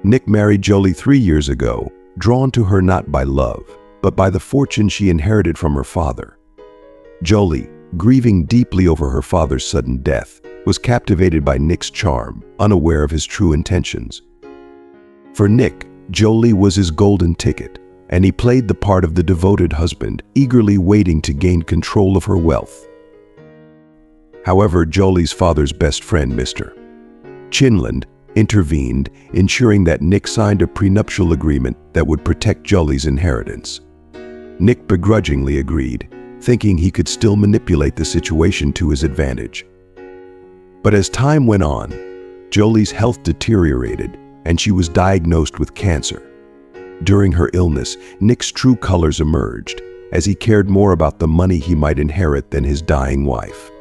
Nick married Jolie 3 years ago, drawn to her not by love, but by the fortune she inherited from her father. Jolie, grieving deeply over her father's sudden death, was captivated by Nick's charm, unaware of his true intentions. For Nick, Jolie was his golden ticket, and he played the part of the devoted husband, eagerly waiting to gain control of her wealth. However, Jolie's father's best friend, Mr. Chinland, intervened, ensuring that Nick signed a prenuptial agreement that would protect Jolie's inheritance. Nick begrudgingly agreed, thinking he could still manipulate the situation to his advantage. But as time went on, Jolie's health deteriorated, and she was diagnosed with cancer. During her illness, Nick's true colors emerged, as he cared more about the money he might inherit than his dying wife.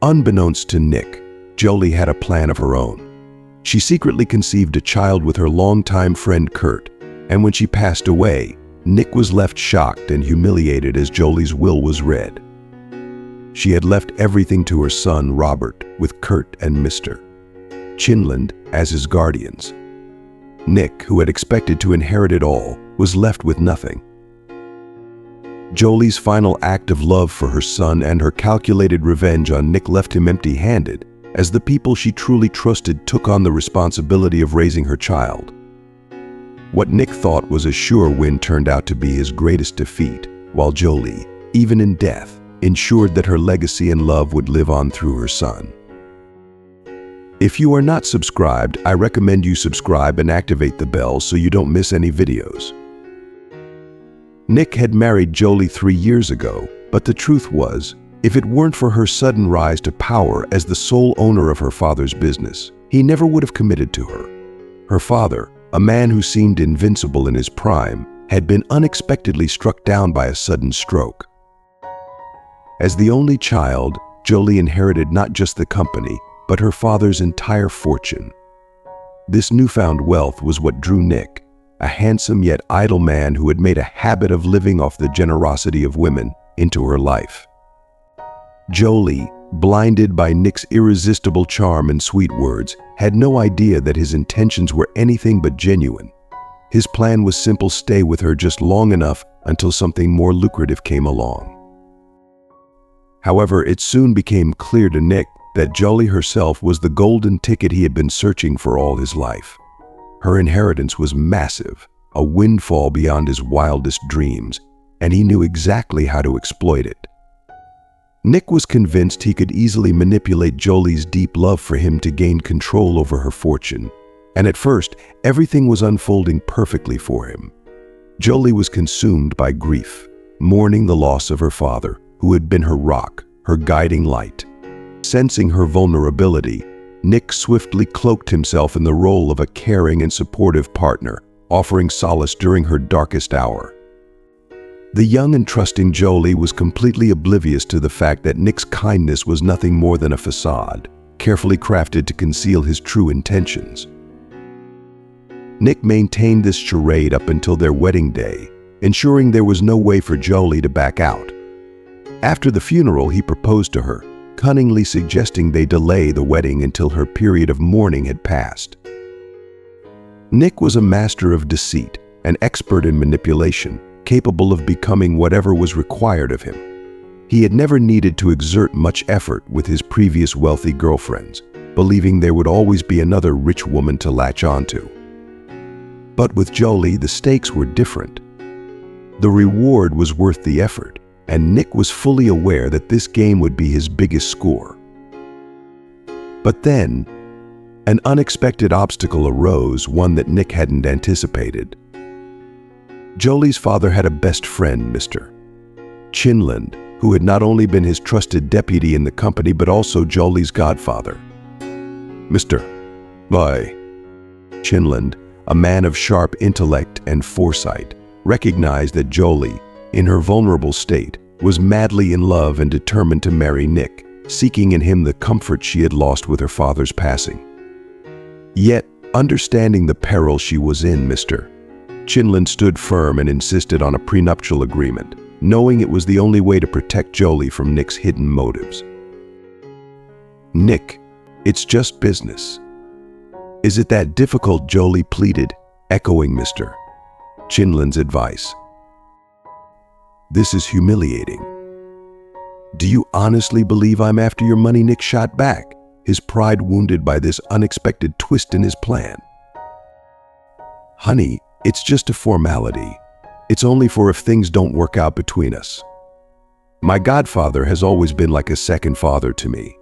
Unbeknownst to Nick, Jolie had a plan of her own. She secretly conceived a child with her longtime friend Kurt, and when she passed away, Nick was left shocked and humiliated as Jolie's will was read. She had left everything to her son Robert, with Kurt and Mr. Chinland as his guardians. Nick, who had expected to inherit it all, was left with nothing. Jolie's final act of love for her son and her calculated revenge on Nick left him empty-handed, as the people she truly trusted took on the responsibility of raising her child. What Nick thought was a sure win turned out to be his greatest defeat, while Jolie, even in death, ensured that her legacy and love would live on through her son. If you are not subscribed, I recommend you subscribe and activate the bell so you don't miss any videos. Nick had married Jolie 3 years ago, but the truth was, if it weren't for her sudden rise to power as the sole owner of her father's business, he never would have committed to her. Her father, a man who seemed invincible in his prime, had been unexpectedly struck down by a sudden stroke. As the only child, Jolie inherited not just the company, but her father's entire fortune. This newfound wealth was what drew Nick, a handsome yet idle man who had made a habit of living off the generosity of women, into her life. Jolie, blinded by Nick's irresistible charm and sweet words, had no idea that his intentions were anything but genuine. His plan was simple: stay with her just long enough until something more lucrative came along. However, it soon became clear to Nick that Jolie herself was the golden ticket he had been searching for all his life. Her inheritance was massive, a windfall beyond his wildest dreams, and he knew exactly how to exploit it. Nick was convinced he could easily manipulate Jolie's deep love for him to gain control over her fortune, and at first, everything was unfolding perfectly for him. Jolie was consumed by grief, mourning the loss of her father, who had been her rock, her guiding light. Sensing her vulnerability, Nick swiftly cloaked himself in the role of a caring and supportive partner, offering solace during her darkest hour. The young and trusting Jolie was completely oblivious to the fact that Nick's kindness was nothing more than a facade, carefully crafted to conceal his true intentions. Nick maintained this charade up until their wedding day, ensuring there was no way for Jolie to back out. After the funeral, he proposed to her, cunningly suggesting they delay the wedding until her period of mourning had passed. Nick was a master of deceit, an expert in manipulation, capable of becoming whatever was required of him. He had never needed to exert much effort with his previous wealthy girlfriends, believing there would always be another rich woman to latch onto. But with Jolie, the stakes were different. The reward was worth the effort, and Nick was fully aware that this game would be his biggest score. But then, an unexpected obstacle arose, one that Nick hadn't anticipated. Jolie's father had a best friend, Mr. Chinland, who had not only been his trusted deputy in the company but also Jolie's godfather. Mr. Chinland, a man of sharp intellect and foresight, recognized that Jolie, in her vulnerable state, was madly in love and determined to marry Nick, seeking in him the comfort she had lost with her father's passing. Yet, understanding the peril she was in, Mr. Chinland stood firm and insisted on a prenuptial agreement, knowing it was the only way to protect Jolie from Nick's hidden motives. "Nick, it's just business. Is it that difficult?" Jolie pleaded, echoing Mr. Chinlin's advice. "This is humiliating." "Do you honestly believe I'm after your money?" Nick shot back, his pride wounded by this unexpected twist in his plan. "Honey, it's just a formality. It's only for if things don't work out between us. My godfather has always been like a second father to me,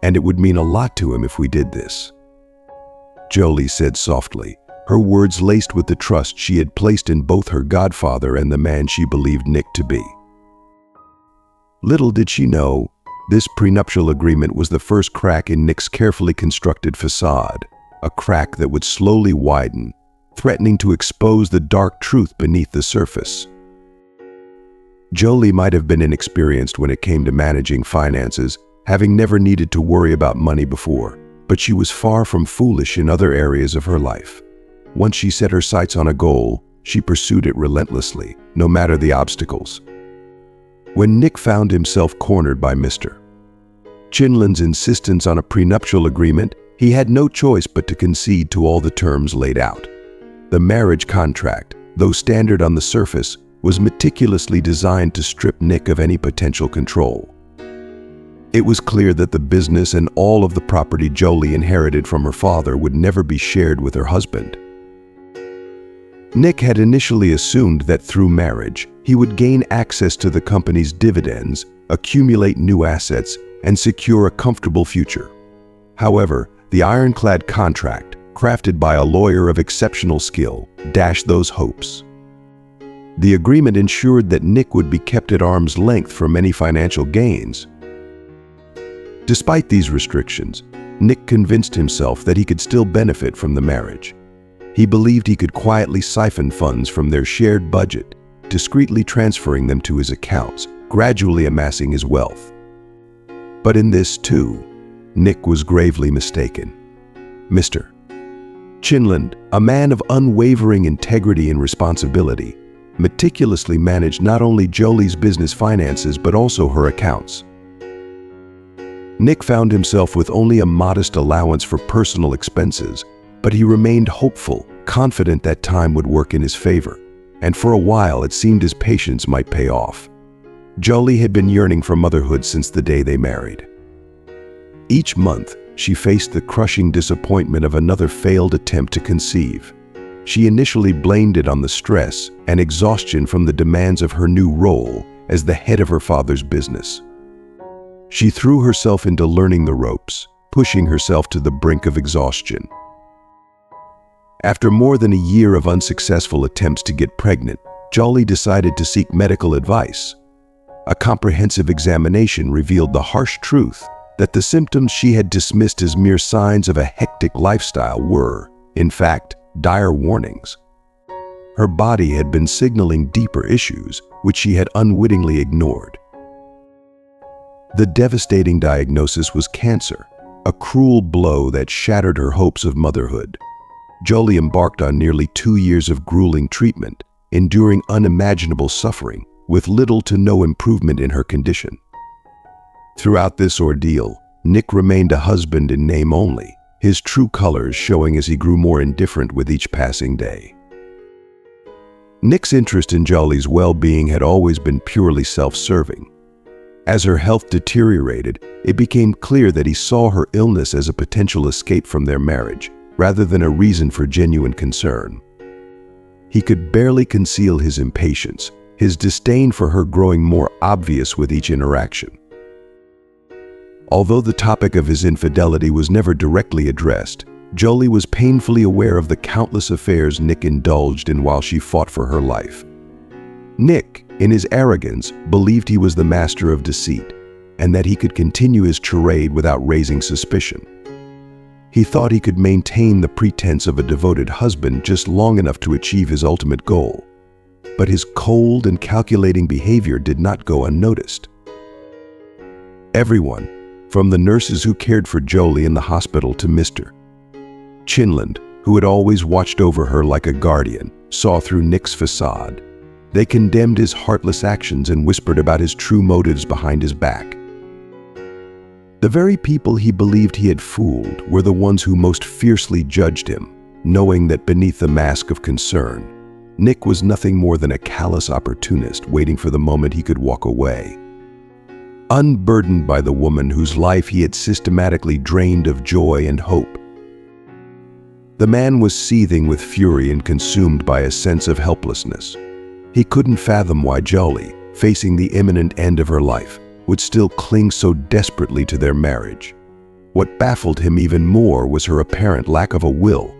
and it would mean a lot to him if we did this," Jolie said softly, her words laced with the trust she had placed in both her godfather and the man she believed Nick to be. Little did she know, this prenuptial agreement was the first crack in Nick's carefully constructed facade, a crack that would slowly widen, threatening to expose the dark truth beneath the surface. Jolie might have been inexperienced when it came to managing finances, having never needed to worry about money before, but she was far from foolish in other areas of her life. Once she set her sights on a goal, she pursued it relentlessly, no matter the obstacles. When Nick found himself cornered by Mr. Chinlin's insistence on a prenuptial agreement, he had no choice but to concede to all the terms laid out. The marriage contract, though standard on the surface, was meticulously designed to strip Nick of any potential control. It was clear that the business and all of the property Jolie inherited from her father would never be shared with her husband. Nick had initially assumed that through marriage, he would gain access to the company's dividends, accumulate new assets, and secure a comfortable future. However, the ironclad contract, crafted by a lawyer of exceptional skill, dashed those hopes. The agreement ensured that Nick would be kept at arm's length from any financial gains. Despite these restrictions, Nick convinced himself that he could still benefit from the marriage. He believed he could quietly siphon funds from their shared budget, discreetly transferring them to his accounts, gradually amassing his wealth. But in this, too, Nick was gravely mistaken. Mr. Chinlin, a man of unwavering integrity and responsibility, meticulously managed not only Jolie's business finances but also her accounts. Nick found himself with only a modest allowance for personal expenses, but he remained hopeful, confident that time would work in his favor, and for a while it seemed his patience might pay off. Jolie had been yearning for motherhood since the day they married. Each month, she faced the crushing disappointment of another failed attempt to conceive. She initially blamed it on the stress and exhaustion from the demands of her new role as the head of her father's business. She threw herself into learning the ropes, pushing herself to the brink of exhaustion. After more than a year of unsuccessful attempts to get pregnant, Jolie decided to seek medical advice. A comprehensive examination revealed the harsh truth that the symptoms she had dismissed as mere signs of a hectic lifestyle were, in fact, dire warnings. Her body had been signaling deeper issues, which she had unwittingly ignored. The devastating diagnosis was cancer, a cruel blow that shattered her hopes of motherhood. Jolie embarked on nearly 2 years of grueling treatment, enduring unimaginable suffering, with little to no improvement in her condition. Throughout this ordeal, Nick remained a husband in name only, his true colors showing as he grew more indifferent with each passing day. Nick's interest in Jolie's well-being had always been purely self-serving. As her health deteriorated, it became clear that he saw her illness as a potential escape from their marriage, rather than a reason for genuine concern. He could barely conceal his impatience, his disdain for her growing more obvious with each interaction. Although the topic of his infidelity was never directly addressed, Jolie was painfully aware of the countless affairs Nick indulged in while she fought for her life. Nick, in his arrogance, believed he was the master of deceit, and that he could continue his charade without raising suspicion. He thought he could maintain the pretense of a devoted husband just long enough to achieve his ultimate goal. But his cold and calculating behavior did not go unnoticed. Everyone, from the nurses who cared for Jolie in the hospital to Mr. Chinlin, who had always watched over her like a guardian, saw through Nick's facade. They condemned his heartless actions and whispered about his true motives behind his back. The very people he believed he had fooled were the ones who most fiercely judged him, knowing that beneath the mask of concern, Nick was nothing more than a callous opportunist waiting for the moment he could walk away. Unburdened by the woman whose life he had systematically drained of joy and hope. The man was seething with fury and consumed by a sense of helplessness. He couldn't fathom why Jolie, facing the imminent end of her life, would still cling so desperately to their marriage. What baffled him even more was her apparent lack of a will.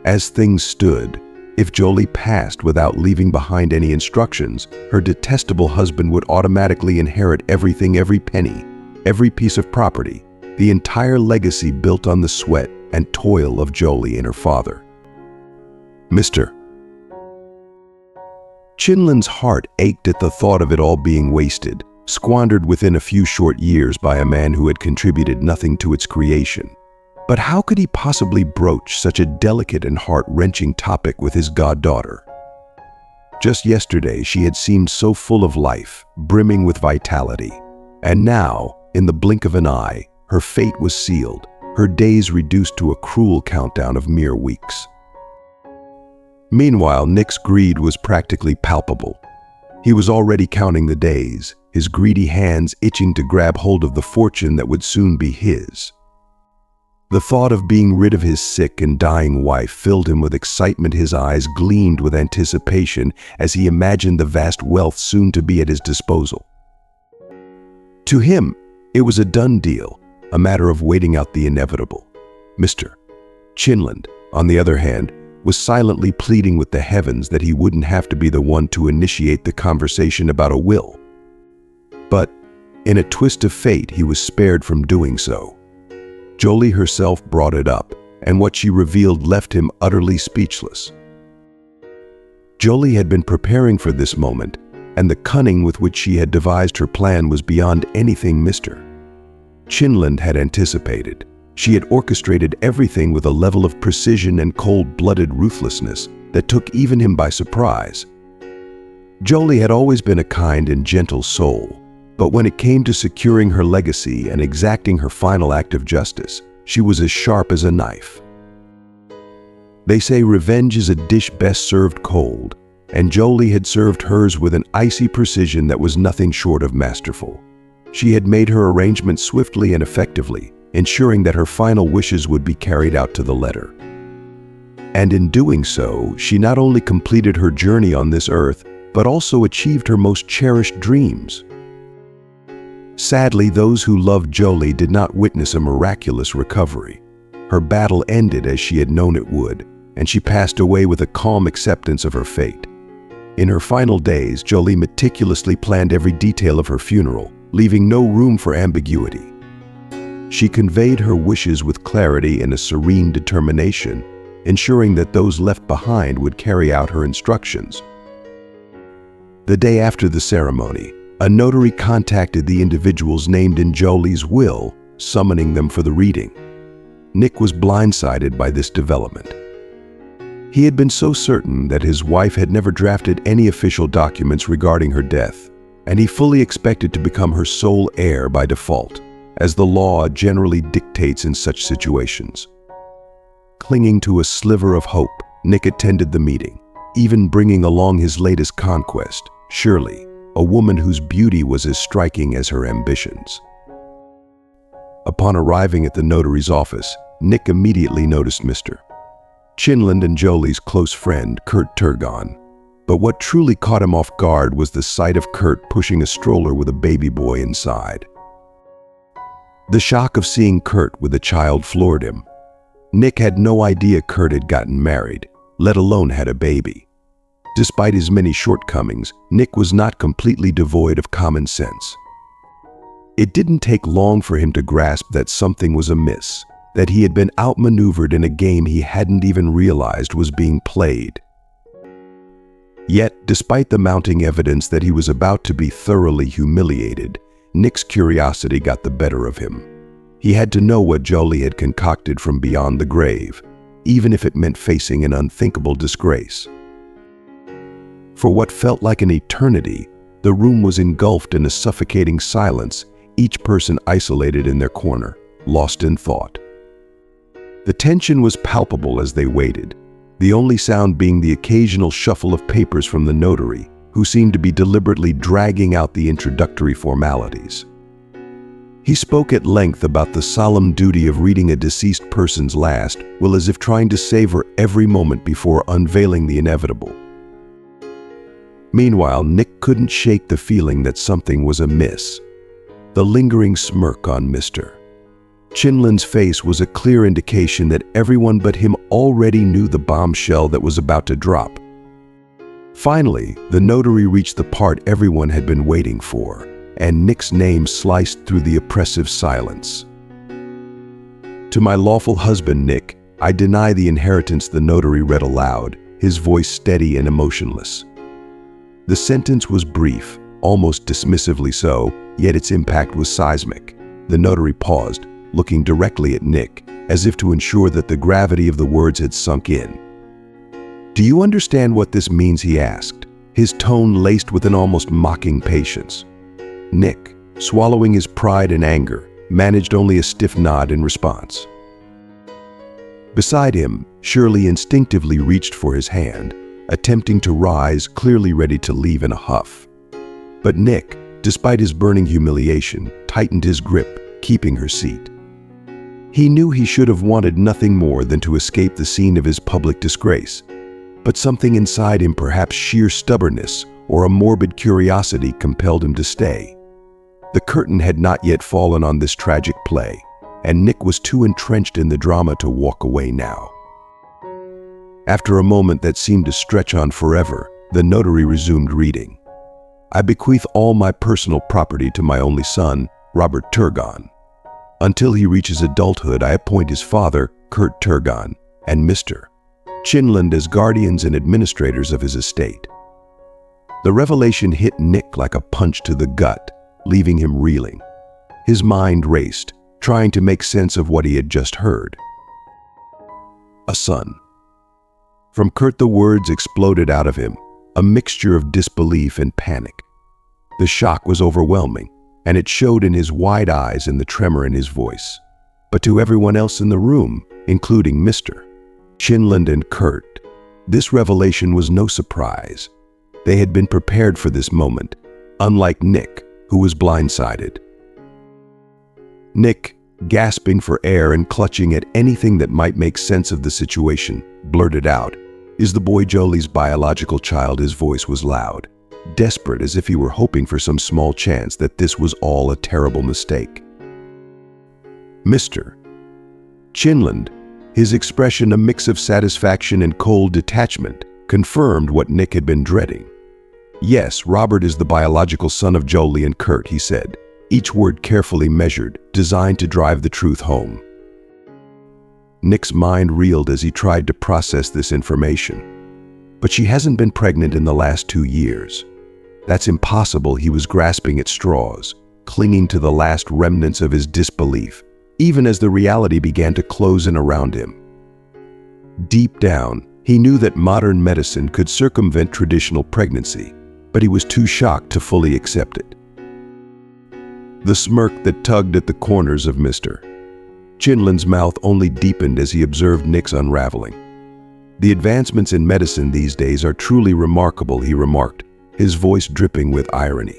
As things stood, if Jolie passed without leaving behind any instructions, her detestable husband would automatically inherit everything, every penny, every piece of property, the entire legacy built on the sweat and toil of Jolie and her father. Mr. Chinlin's heart ached at the thought of it all being wasted, squandered within a few short years by a man who had contributed nothing to its creation. But how could he possibly broach such a delicate and heart-wrenching topic with his goddaughter? Just yesterday, she had seemed so full of life, brimming with vitality. And now, in the blink of an eye, her fate was sealed, her days reduced to a cruel countdown of mere weeks. Meanwhile, Nick's greed was practically palpable. He was already counting the days, his greedy hands itching to grab hold of the fortune that would soon be his. The thought of being rid of his sick and dying wife filled him with excitement. His eyes gleamed with anticipation as he imagined the vast wealth soon to be at his disposal. To him, it was a done deal, a matter of waiting out the inevitable. Mr. Chinlin, on the other hand, was silently pleading with the heavens that he wouldn't have to be the one to initiate the conversation about a will. But, in a twist of fate, he was spared from doing so. Jolie herself brought it up, and what she revealed left him utterly speechless. Jolie had been preparing for this moment, and the cunning with which she had devised her plan was beyond anything Mr. Chinlin had anticipated. She had orchestrated everything with a level of precision and cold-blooded ruthlessness that took even him by surprise. Jolie had always been a kind and gentle soul, but when it came to securing her legacy and exacting her final act of justice, she was as sharp as a knife. They say revenge is a dish best served cold, and Jolie had served hers with an icy precision that was nothing short of masterful. She had made her arrangements swiftly and effectively, ensuring that her final wishes would be carried out to the letter. And in doing so, she not only completed her journey on this earth, but also achieved her most cherished dreams. Sadly, those who loved Jolie did not witness a miraculous recovery. Her battle ended as she had known it would, and she passed away with a calm acceptance of her fate. In her final days, Jolie meticulously planned every detail of her funeral, leaving no room for ambiguity. She conveyed her wishes with clarity and a serene determination, ensuring that those left behind would carry out her instructions. The day after the ceremony, a notary contacted the individuals named in Jolie's will, summoning them for the reading. Nick was blindsided by this development. He had been so certain that his wife had never drafted any official documents regarding her death, and he fully expected to become her sole heir by default, as the law generally dictates in such situations. Clinging to a sliver of hope, Nick attended the meeting, even bringing along his latest conquest, Shirley, a woman whose beauty was as striking as her ambitions. Upon arriving at the notary's office, Nick immediately noticed Mr. Chinlin and Jolie's close friend, Kurt Turgon. But what truly caught him off guard was the sight of Kurt pushing a stroller with a baby boy inside. The shock of seeing Kurt with a child floored him. Nick had no idea Kurt had gotten married, let alone had a baby. Despite his many shortcomings, Nick was not completely devoid of common sense. It didn't take long for him to grasp that something was amiss, that he had been outmaneuvered in a game he hadn't even realized was being played. Yet, despite the mounting evidence that he was about to be thoroughly humiliated, Nick's curiosity got the better of him. He had to know what Jolie had concocted from beyond the grave, even if it meant facing an unthinkable disgrace. For what felt like an eternity, the room was engulfed in a suffocating silence, each person isolated in their corner, lost in thought. The tension was palpable as they waited, the only sound being the occasional shuffle of papers from the notary, who seemed to be deliberately dragging out the introductory formalities. He spoke at length about the solemn duty of reading a deceased person's last will, as if trying to savor every moment before unveiling the inevitable. Meanwhile, Nick couldn't shake the feeling that something was amiss. The lingering smirk on Mr. Chinlin's face was a clear indication that everyone but him already knew the bombshell that was about to drop. Finally, the notary reached the part everyone had been waiting for, and Nick's name sliced through the oppressive silence. "To my lawful husband, Nick, I deny the inheritance," the notary read aloud, his voice steady and emotionless. The sentence was brief, almost dismissively so, yet its impact was seismic. The notary paused, looking directly at Nick, as if to ensure that the gravity of the words had sunk in. "Do you understand what this means?" he asked, his tone laced with an almost mocking patience. Nick, swallowing his pride and anger, managed only a stiff nod in response. Beside him, Shirley instinctively reached for his hand, attempting to rise, clearly ready to leave in a huff. But Nick, despite his burning humiliation, tightened his grip, keeping her seat. He knew he should have wanted nothing more than to escape the scene of his public disgrace, but something inside him, perhaps sheer stubbornness or a morbid curiosity, compelled him to stay. The curtain had not yet fallen on this tragic play, and Nick was too entrenched in the drama to walk away now. After a moment that seemed to stretch on forever, the notary resumed reading. "I bequeath all my personal property to my only son, Robert Turgon. Until he reaches adulthood, I appoint his father, Kurt Turgon, and Mr. Chinlin as guardians and administrators of his estate." The revelation hit Nick like a punch to the gut, leaving him reeling. His mind raced, trying to make sense of what he had just heard. A son. From Kurt, the words exploded out of him, a mixture of disbelief and panic. The shock was overwhelming, and it showed in his wide eyes and the tremor in his voice. But to everyone else in the room, including Mr. Chinland and Kurt, this revelation was no surprise. They had been prepared for this moment, unlike Nick, who was blindsided. Nick, gasping for air and clutching at anything that might make sense of the situation, blurted out, "Is the boy Jolie's biological child?" His voice was loud, desperate, as if he were hoping for some small chance that this was all a terrible mistake. Mr. Chinland, his expression a mix of satisfaction and cold detachment, confirmed what Nick had been dreading. "Yes, Robert is the biological son of Jolie and Kurt," he said, each word carefully measured, designed to drive the truth home. Nick's mind reeled as he tried to process this information. "But she hasn't been pregnant in the last 2 years. That's impossible." He was grasping at straws, clinging to the last remnants of his disbelief, even as the reality began to close in around him. Deep down, he knew that modern medicine could circumvent traditional pregnancy, but he was too shocked to fully accept it. The smirk that tugged at the corners of Mr. Chinland's mouth only deepened as he observed Nick's unraveling. "The advancements in medicine these days are truly remarkable," he remarked, his voice dripping with irony.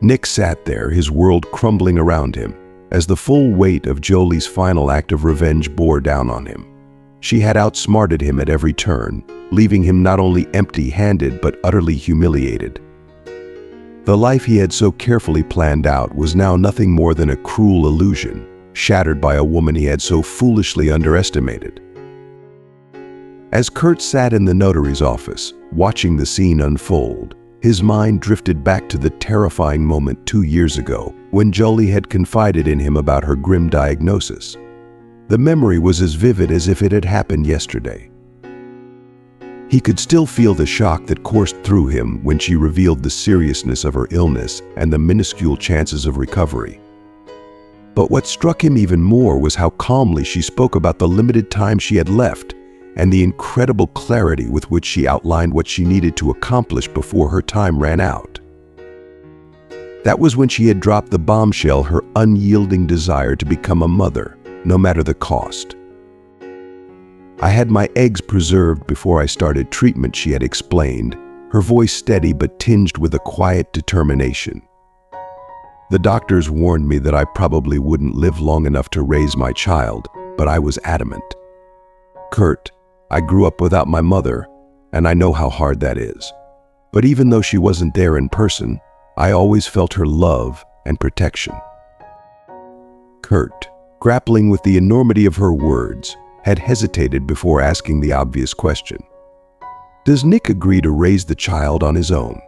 Nick sat there, his world crumbling around him, as the full weight of Jolie's final act of revenge bore down on him. She had outsmarted him at every turn, leaving him not only empty-handed but utterly humiliated. The life he had so carefully planned out was now nothing more than a cruel illusion, shattered by a woman he had so foolishly underestimated. As Kurt sat in the notary's office, watching the scene unfold, his mind drifted back to the terrifying moment 2 years ago when Jolie had confided in him about her grim diagnosis. The memory was as vivid as if it had happened yesterday. He could still feel the shock that coursed through him when she revealed the seriousness of her illness and the minuscule chances of recovery. But what struck him even more was how calmly she spoke about the limited time she had left and the incredible clarity with which she outlined what she needed to accomplish before her time ran out. That was when she had dropped the bombshell, her unyielding desire to become a mother, no matter the cost. "I had my eggs preserved before I started treatment," she had explained, her voice steady but tinged with a quiet determination. "The doctors warned me that I probably wouldn't live long enough to raise my child, but I was adamant. Kurt, I grew up without my mother, and I know how hard that is. But even though she wasn't there in person, I always felt her love and protection." Kurt, grappling with the enormity of her words, had hesitated before asking the obvious question. "Does Nick agree to raise the child on his own?"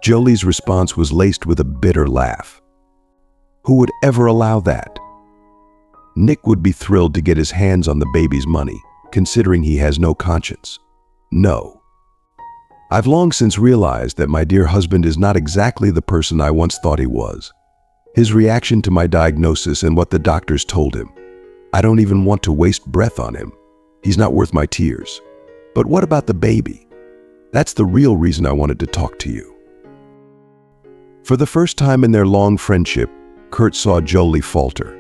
Jolie's response was laced with a bitter laugh. "Who would ever allow that? Nick would be thrilled to get his hands on the baby's money, considering he has no conscience. No. I've long since realized that my dear husband is not exactly the person I once thought he was. His reaction to my diagnosis and what the doctors told him. I don't even want to waste breath on him. He's not worth my tears. But what about the baby? That's the real reason I wanted to talk to you." For the first time in their long friendship, Kurt saw Jolie falter.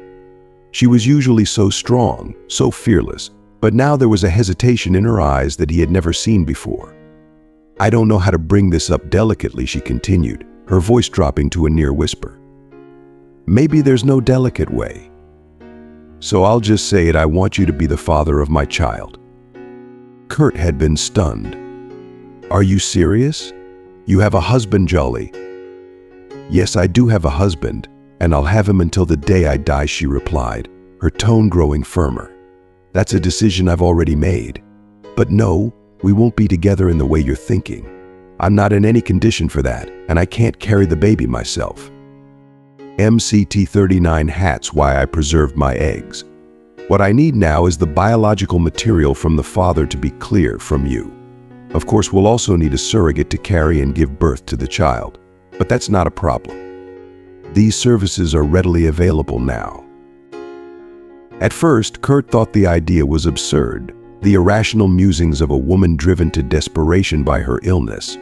She was usually so strong, so fearless, but now there was a hesitation in her eyes that he had never seen before. "I don't know how to bring this up delicately," she continued, her voice dropping to a near whisper. "Maybe there's no delicate way. So I'll just say it, I want you to be the father of my child." Kurt had been stunned. "Are you serious? You have a husband, Jolie?" "Yes, I do have a husband, and I'll have him until the day I die," she replied, her tone growing firmer. "That's a decision I've already made. But no, we won't be together in the way you're thinking. I'm not in any condition for that, and I can't carry the baby myself. MCT39 hats why I preserved my eggs. What I need now is the biological material from the father to be clear from you. Of course, we'll also need a surrogate to carry and give birth to the child, but that's not a problem. These services are readily available now." At first, Kurt thought the idea was absurd, the irrational musings of a woman driven to desperation by her illness.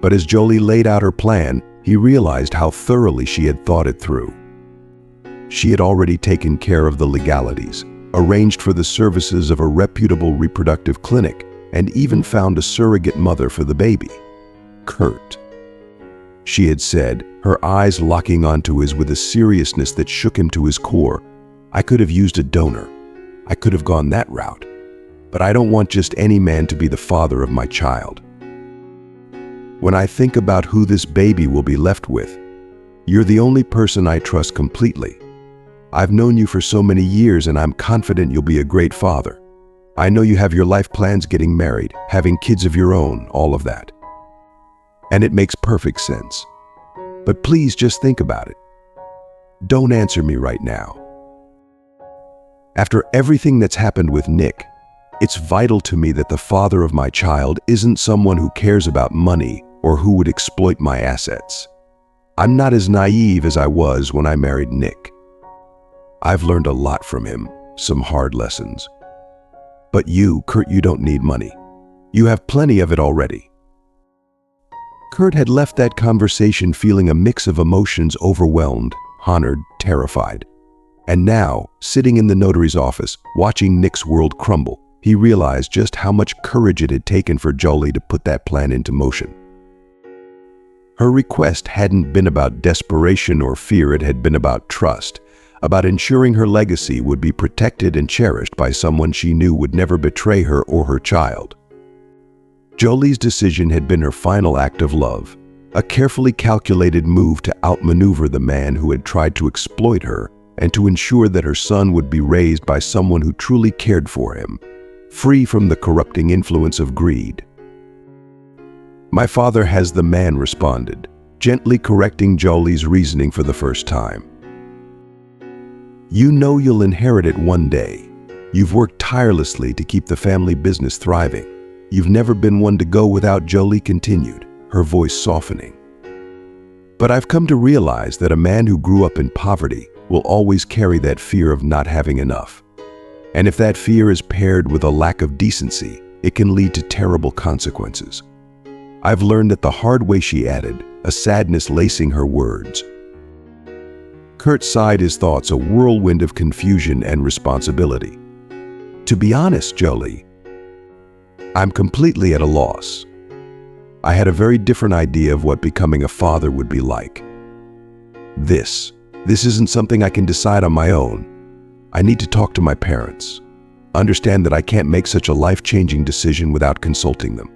But as Jolie laid out her plan, he realized how thoroughly she had thought it through. She had already taken care of the legalities, arranged for the services of a reputable reproductive clinic, and even found a surrogate mother for the baby. Kurt, she had said, her eyes locking onto his with a seriousness that shook him to his core. "I could have used a donor. I could have gone that route. But I don't want just any man to be the father of my child. When I think about who this baby will be left with, you're the only person I trust completely. I've known you for so many years, and I'm confident you'll be a great father. I know you have your life plans, getting married, having kids of your own, all of that. And it makes perfect sense. But please just think about it. Don't answer me right now. After everything that's happened with Nick, it's vital to me that the father of my child isn't someone who cares about money or who would exploit my assets. I'm not as naive as I was when I married Nick. I've learned a lot from him, some hard lessons. But you, Kurt, you don't need money. You have plenty of it already." Kurt had left that conversation feeling a mix of emotions: overwhelmed, honored, terrified. And now, sitting in the notary's office, watching Nick's world crumble, he realized just how much courage it had taken for Jolie to put that plan into motion. Her request hadn't been about desperation or fear, it had been about trust, about ensuring her legacy would be protected and cherished by someone she knew would never betray her or her child. Jolie's decision had been her final act of love, a carefully calculated move to outmaneuver the man who had tried to exploit her and to ensure that her son would be raised by someone who truly cared for him, free from the corrupting influence of greed. "My father has," the man responded, gently correcting Jolie's reasoning for the first time. "You know you'll inherit it one day. You've worked tirelessly to keep the family business thriving. You've never been one to go without," Jolie continued, her voice softening. "But I've come to realize that a man who grew up in poverty will always carry that fear of not having enough. And if that fear is paired with a lack of decency, it can lead to terrible consequences. I've learned that the hard way," she added, a sadness lacing her words. Kurt sighed his thoughts, a whirlwind of confusion and responsibility. To be honest, Jolie, I'm completely at a loss. I had a very different idea of what becoming a father would be like. This isn't something I can decide on my own. I need to talk to my parents. Understand that I can't make such a life-changing decision without consulting them.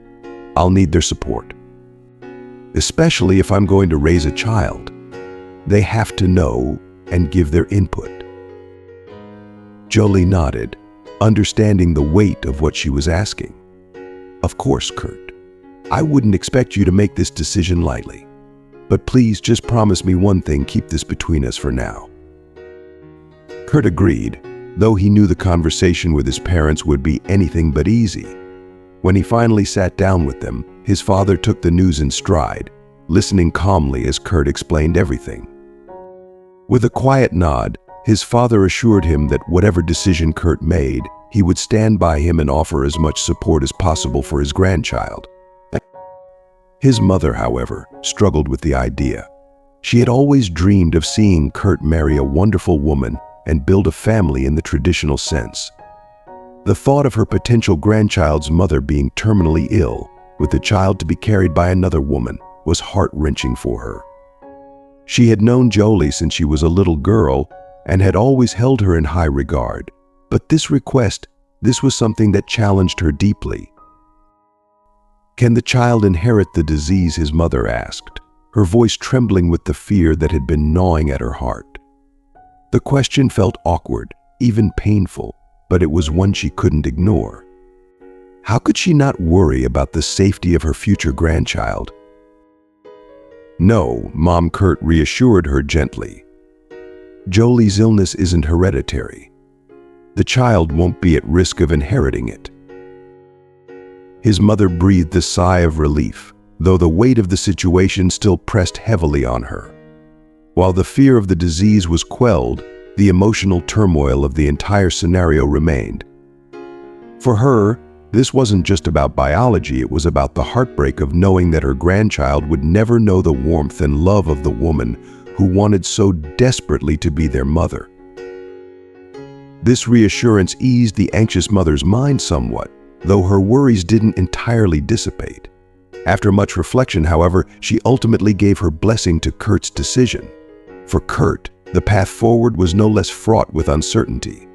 I'll need their support. Especially if I'm going to raise a child. They have to know and give their input. Jolie nodded, understanding the weight of what she was asking. Of course, Kurt. I wouldn't expect you to make this decision lightly. But please just promise me one thing, keep this between us for now. Kurt agreed, though he knew the conversation with his parents would be anything but easy. When he finally sat down with them, his father took the news in stride, listening calmly as Kurt explained everything. With a quiet nod, his father assured him that whatever decision Kurt made, he would stand by him and offer as much support as possible for his grandchild. His mother, however, struggled with the idea. She had always dreamed of seeing Kurt marry a wonderful woman and build a family in the traditional sense. The thought of her potential grandchild's mother being terminally ill, with the child to be carried by another woman, was heart-wrenching for her. She had known Jolie since she was a little girl and had always held her in high regard. But this request, this was something that challenged her deeply. Can the child inherit the disease, his mother asked, her voice trembling with the fear that had been gnawing at her heart. The question felt awkward, even painful, but it was one she couldn't ignore. How could she not worry about the safety of her future grandchild? No, Mom, Kurt reassured her gently. Jolie's illness isn't hereditary. The child won't be at risk of inheriting it. His mother breathed a sigh of relief, though the weight of the situation still pressed heavily on her. While the fear of the disease was quelled, the emotional turmoil of the entire scenario remained. For her, this wasn't just about biology, it was about the heartbreak of knowing that her grandchild would never know the warmth and love of the woman who wanted so desperately to be their mother. This reassurance eased the anxious mother's mind somewhat, though her worries didn't entirely dissipate. After much reflection, however, she ultimately gave her blessing to Kurt's decision. For Kurt, the path forward was no less fraught with uncertainty.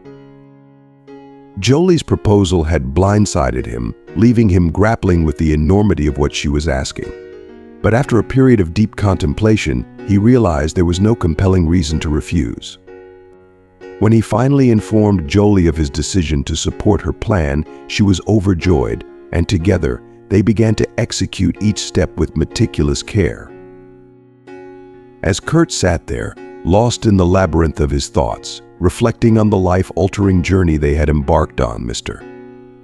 Jolie's proposal had blindsided him, leaving him grappling with the enormity of what she was asking. But after a period of deep contemplation, he realized there was no compelling reason to refuse. When he finally informed Jolie of his decision to support her plan, she was overjoyed, and together they began to execute each step with meticulous care. As Kurt sat there, lost in the labyrinth of his thoughts, reflecting on the life-altering journey they had embarked on, Mr.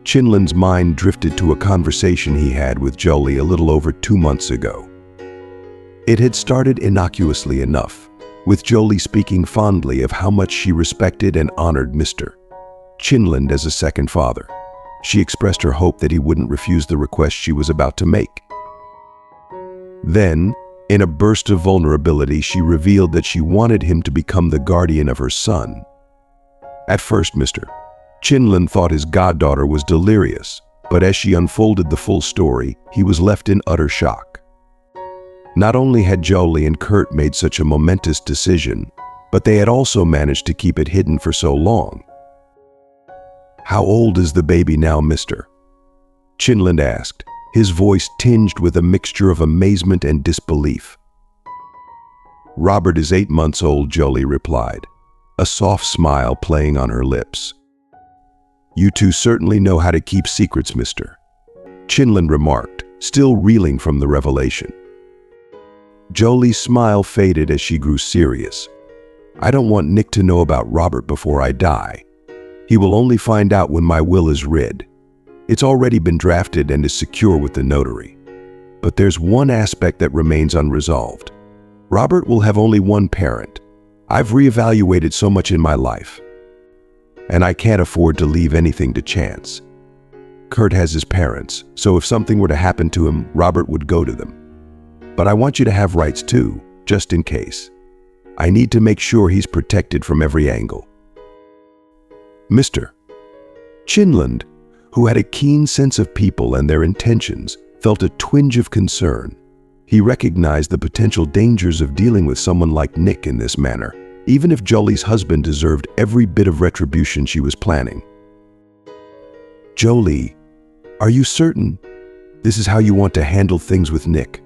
Chinlin's mind drifted to a conversation he had with Jolie a little over 2 months ago. It had started innocuously enough, with Jolie speaking fondly of how much she respected and honored Mr. Chinlin as a second father. She expressed her hope that he wouldn't refuse the request she was about to make. Then, in a burst of vulnerability, she revealed that she wanted him to become the guardian of her son. At first, Mr. Chinlin thought his goddaughter was delirious, but as she unfolded the full story, he was left in utter shock. Not only had Jolie and Kurt made such a momentous decision, but they had also managed to keep it hidden for so long. "How old is the baby now, Mr. Chinlin asked, his voice tinged with a mixture of amazement and disbelief. "Robert is 8 months old," Jolie replied, a soft smile playing on her lips. "You two certainly know how to keep secrets, Mr. Chinlin remarked, still reeling from the revelation. Jolie's smile faded as she grew serious. "I don't want Nick to know about Robert before I die. He will only find out when my will is read. It's already been drafted and is secure with the notary. But there's one aspect that remains unresolved. Robert will have only one parent. I've reevaluated so much in my life, and I can't afford to leave anything to chance. Kurt has his parents, so if something were to happen to him, Robert would go to them. But I want you to have rights too, just in case. I need to make sure he's protected from every angle. Mr. Chinland, who had a keen sense of people and their intentions, felt a twinge of concern. He recognized the potential dangers of dealing with someone like Nick in this manner, even if Jolie's husband deserved every bit of retribution she was planning. Jolie, are you certain this is how you want to handle things with Nick?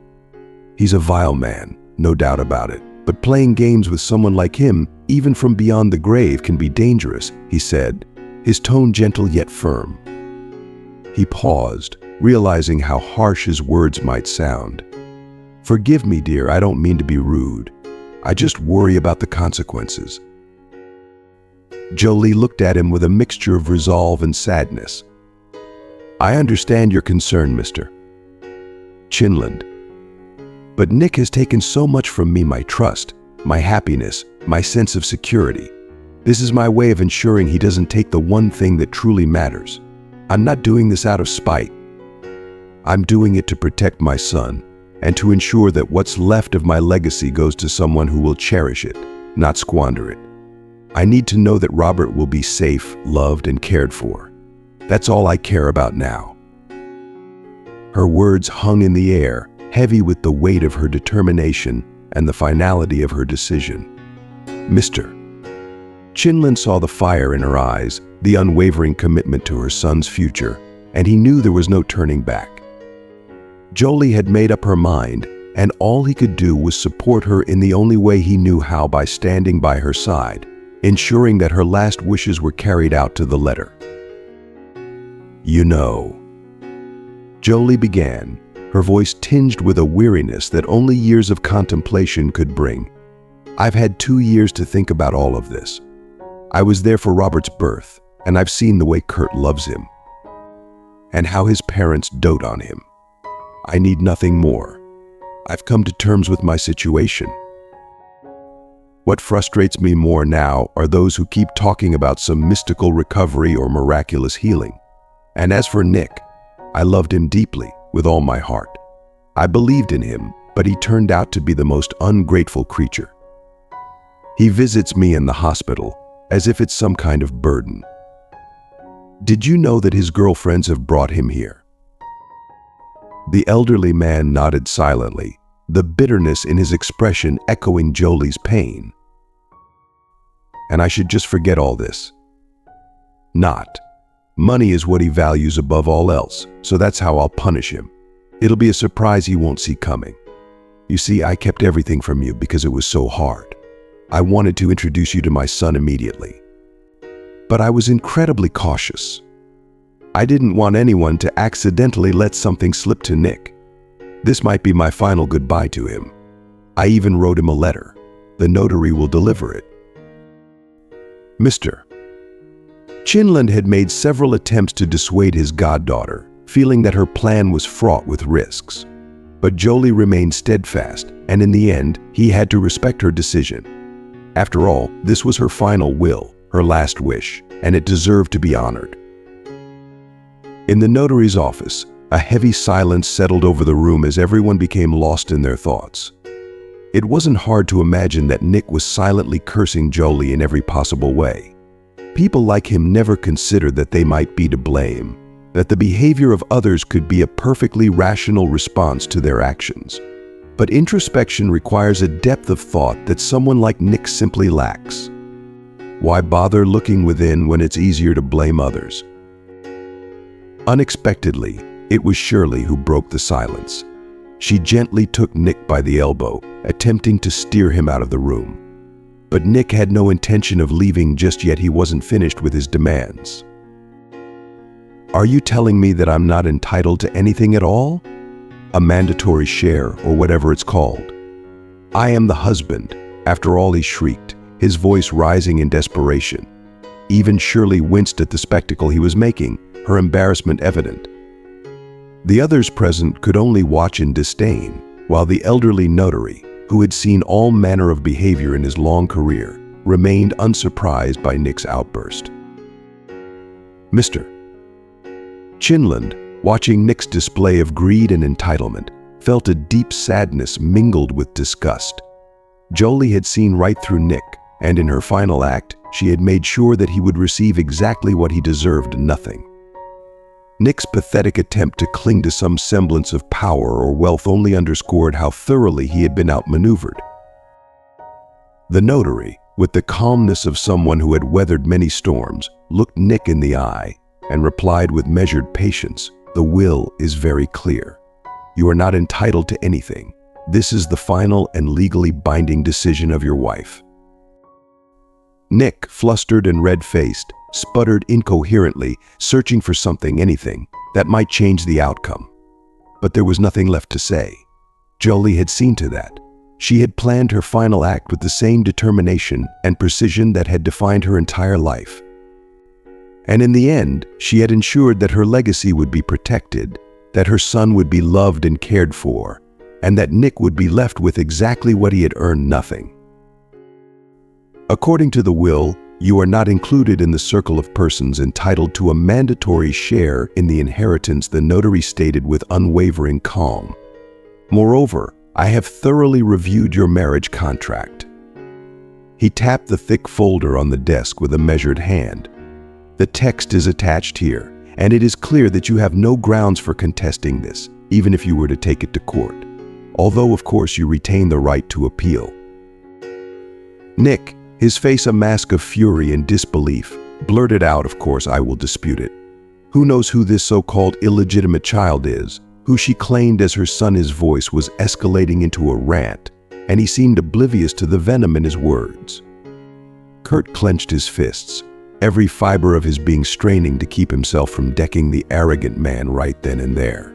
He's a vile man, no doubt about it, but playing games with someone like him, even from beyond the grave, can be dangerous, he said, his tone gentle yet firm. He paused, realizing how harsh his words might sound. Forgive me, dear, I don't mean to be rude. I just worry about the consequences. Jolie looked at him with a mixture of resolve and sadness. I understand your concern, Mr. Chinland. But Nick has taken so much from me, my trust, my happiness, my sense of security. This is my way of ensuring he doesn't take the one thing that truly matters. I'm not doing this out of spite. I'm doing it to protect my son and to ensure that what's left of my legacy goes to someone who will cherish it, not squander it. I need to know that Robert will be safe, loved, and cared for. That's all I care about now. Her words hung in the air, heavy with the weight of her determination and the finality of her decision. Mr. Chinland saw the fire in her eyes, the unwavering commitment to her son's future, and he knew there was no turning back. Jolie had made up her mind, and all he could do was support her in the only way he knew how, by standing by her side, ensuring that her last wishes were carried out to the letter. You know, Jolie began, her voice tinged with a weariness that only years of contemplation could bring. I've had 2 years to think about all of this. I was there for Robert's birth, and I've seen the way Kurt loves him, and how his parents dote on him. I need nothing more. I've come to terms with my situation. What frustrates me more now are those who keep talking about some mystical recovery or miraculous healing. And as for Nick, I loved him deeply, with all my heart. I believed in him, but he turned out to be the most ungrateful creature. He visits me in the hospital, as if it's some kind of burden. Did you know that his girlfriends have brought him here? The elderly man nodded silently, the bitterness in his expression echoing Jolie's pain. And I should just forget all this? Not. Money is what he values above all else, so that's how I'll punish him. It'll be a surprise he won't see coming. You see, I kept everything from you because it was so hard. I wanted to introduce you to my son immediately. But I was incredibly cautious. I didn't want anyone to accidentally let something slip to Nick. This might be my final goodbye to him. I even wrote him a letter. The notary will deliver it. Mr. Chinland had made several attempts to dissuade his goddaughter, feeling that her plan was fraught with risks. But Jolie remained steadfast, and in the end, he had to respect her decision. After all, this was her final will, her last wish, and it deserved to be honored. In the notary's office, a heavy silence settled over the room as everyone became lost in their thoughts. It wasn't hard to imagine that Nick was silently cursing Jolie in every possible way. People like him never considered that they might be to blame, that the behavior of others could be a perfectly rational response to their actions. But introspection requires a depth of thought that someone like Nick simply lacks. Why bother looking within when it's easier to blame others? Unexpectedly, it was Shirley who broke the silence. She gently took Nick by the elbow, attempting to steer him out of the room. But Nick had no intention of leaving just yet. He wasn't finished with his demands. Are you telling me that I'm not entitled to anything at all? A mandatory share, or whatever it's called. I am the husband, after all, he shrieked, his voice rising in desperation. Even Shirley winced at the spectacle he was making, her embarrassment evident. The others present could only watch in disdain, while the elderly notary, who had seen all manner of behavior in his long career, remained unsurprised by Nick's outburst. Mr. Chinland, watching Nick's display of greed and entitlement, felt a deep sadness mingled with disgust. Jolie had seen right through Nick, and in her final act, she had made sure that he would receive exactly what he deserved, nothing. Nick's pathetic attempt to cling to some semblance of power or wealth only underscored how thoroughly he had been outmaneuvered. The notary, with the calmness of someone who had weathered many storms, looked Nick in the eye and replied with measured patience, "The will is very clear. You are not entitled to anything. This is the final and legally binding decision of your wife." Nick, flustered and red-faced, sputtered incoherently, searching for something, anything, that might change the outcome. But there was nothing left to say. Jolie had seen to that. She had planned her final act with the same determination and precision that had defined her entire life. And in the end, she had ensured that her legacy would be protected, that her son would be loved and cared for, and that Nick would be left with exactly what he had earned, nothing. According to the will, you are not included in the circle of persons entitled to a mandatory share in the inheritance, the notary stated with unwavering calm. Moreover, I have thoroughly reviewed your marriage contract. He tapped the thick folder on the desk with a measured hand. The text is attached here, and it is clear that you have no grounds for contesting this, even if you were to take it to court. Although, of course, you retain the right to appeal. Nick, his face a mask of fury and disbelief, blurted out, "Of course, I will dispute it. Who knows who this so-called illegitimate child is, who she claimed as her son?" His voice was escalating into a rant, and he seemed oblivious to the venom in his words. Kurt clenched his fists, every fiber of his being straining to keep himself from decking the arrogant man right then and there.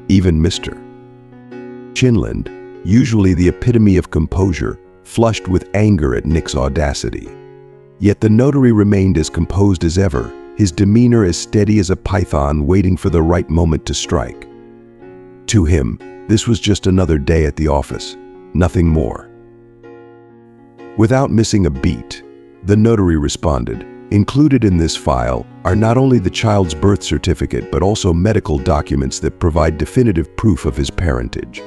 Even Mr. Chinland, usually the epitome of composure, flushed with anger at Nick's audacity. Yet the notary remained as composed as ever, his demeanor as steady as a python waiting for the right moment to strike. To him, this was just another day at the office, nothing more. Without missing a beat, the notary responded, "Included in this file are not only the child's birth certificate but also medical documents that provide definitive proof of his parentage.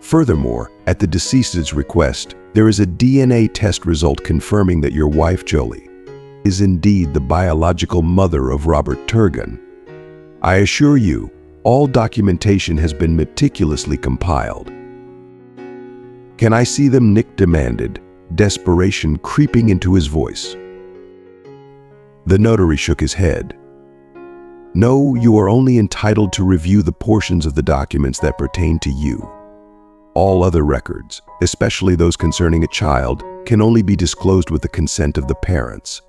Furthermore, at the deceased's request, there is a DNA test result confirming that your wife, Jolie, is indeed the biological mother of Robert Turgan. I assure you, all documentation has been meticulously compiled." "Can I see them?" Nick demanded, desperation creeping into his voice. The notary shook his head. "No, you are only entitled to review the portions of the documents that pertain to you. All other records, especially those concerning a child, can only be disclosed with the consent of the parents."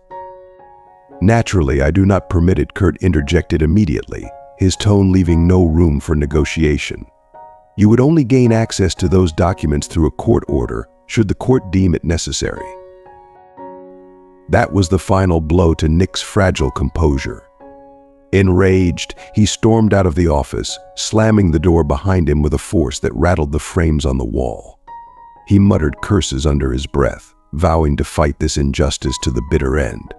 "Naturally, I do not permit it," Kurt interjected immediately, his tone leaving no room for negotiation. "You would only gain access to those documents through a court order, should the court deem it necessary." That was the final blow to Nick's fragile composure. Enraged, he stormed out of the office, slamming the door behind him with a force that rattled the frames on the wall. He muttered curses under his breath, vowing to fight this injustice to the bitter end.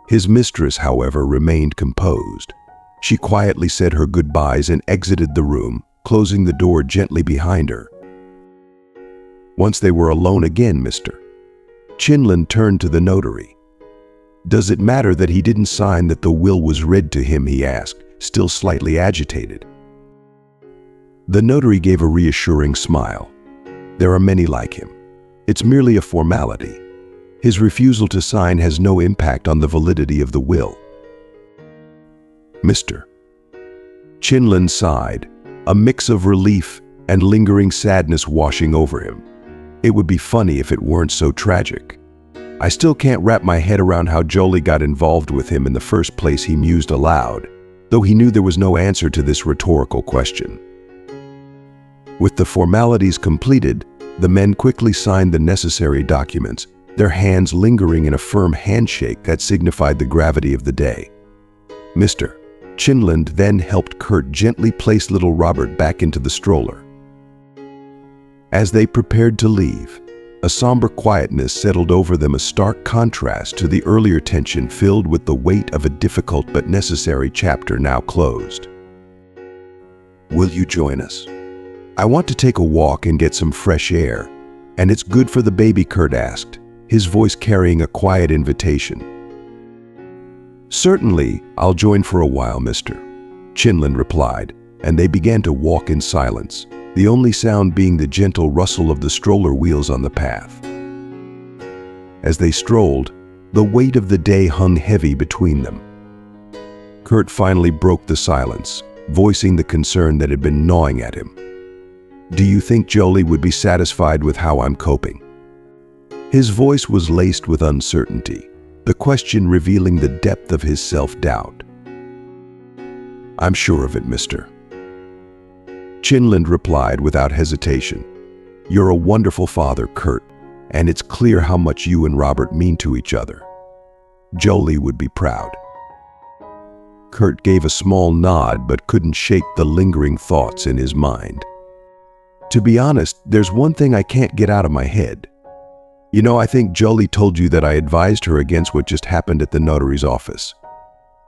His mistress, however, remained composed. She quietly said her goodbyes and exited the room, closing the door gently behind her. Once they were alone again, Mr. Chinland turned to the notary. "Does it matter that he didn't sign that the will was read to him?" he asked, still slightly agitated. The notary gave a reassuring smile. "There are many like him. It's merely a formality. His refusal to sign has no impact on the validity of the will." Mr. Chinland sighed, a mix of relief and lingering sadness washing over him. "It would be funny if it weren't so tragic. I still can't wrap my head around how Jolie got involved with him in the first place," he mused aloud, though he knew there was no answer to this rhetorical question. With the formalities completed, the men quickly signed the necessary documents, their hands lingering in a firm handshake that signified the gravity of the day. Mr. Chinland then helped Kurt gently place little Robert back into the stroller. As they prepared to leave, a somber quietness settled over them, a stark contrast to the earlier tension filled with the weight of a difficult but necessary chapter now closed. "Will you join us?" I want to take a walk and get some fresh air. And it's good for the baby, Kurt asked, his voice carrying a quiet invitation. Certainly, I'll join for a while, mister, Chinland replied, and they began to walk in silence, the only sound being the gentle rustle of the stroller wheels on the path. As they strolled, the weight of the day hung heavy between them. Kurt finally broke the silence, voicing the concern that had been gnawing at him. Do you think Jolie would be satisfied with how I'm coping? His voice was laced with uncertainty, the question revealing the depth of his self-doubt. I'm sure of it, mister. Chinland replied without hesitation. You're a wonderful father, Kurt, and it's clear how much you and Robert mean to each other. Jolie would be proud. Kurt gave a small nod but couldn't shake the lingering thoughts in his mind. To be honest, there's one thing I can't get out of my head. You know, I think Jolie told you that I advised her against what just happened at the notary's office.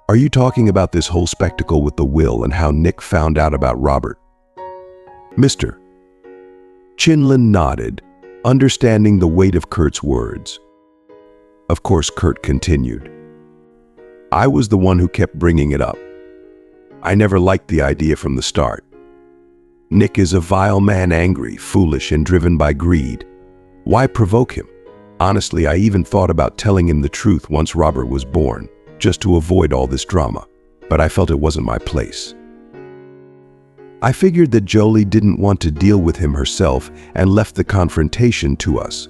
Are you talking about this whole spectacle with the will and how Nick found out about Robert? Mister. Chinland nodded, understanding the weight of Kurt's words. Of course, Kurt continued. I was the one who kept bringing it up. I never liked the idea from the start. Nick is a vile man, angry, foolish, and driven by greed. Why provoke him? Honestly, I even thought about telling him the truth once Robert was born, just to avoid all this drama, but I felt it wasn't my place. I figured that Jolie didn't want to deal with him herself and left the confrontation to us.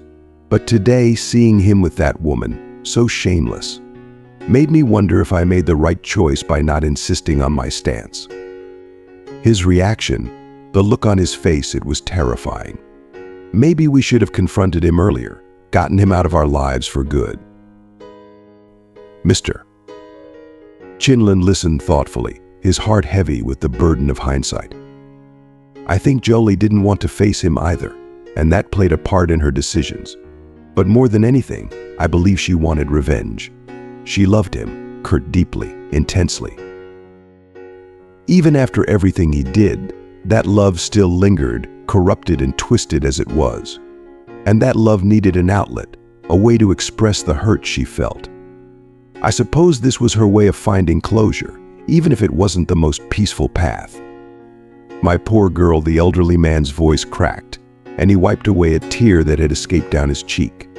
But today, seeing him with that woman, so shameless, made me wonder if I made the right choice by not insisting on my stance. His reaction, the look on his face, it was terrifying. Maybe we should have confronted him earlier, gotten him out of our lives for good. Mister. Chinland listened thoughtfully, his heart heavy with the burden of hindsight. I think Jolie didn't want to face him either, and that played a part in her decisions. But more than anything, I believe she wanted revenge. She loved him, Kurt, deeply, intensely. Even after everything he did, that love still lingered, corrupted and twisted as it was. And that love needed an outlet, a way to express the hurt she felt. I suppose this was her way of finding closure, even if it wasn't the most peaceful path. My poor girl, the elderly man's voice cracked, and he wiped away a tear that had escaped down his cheek.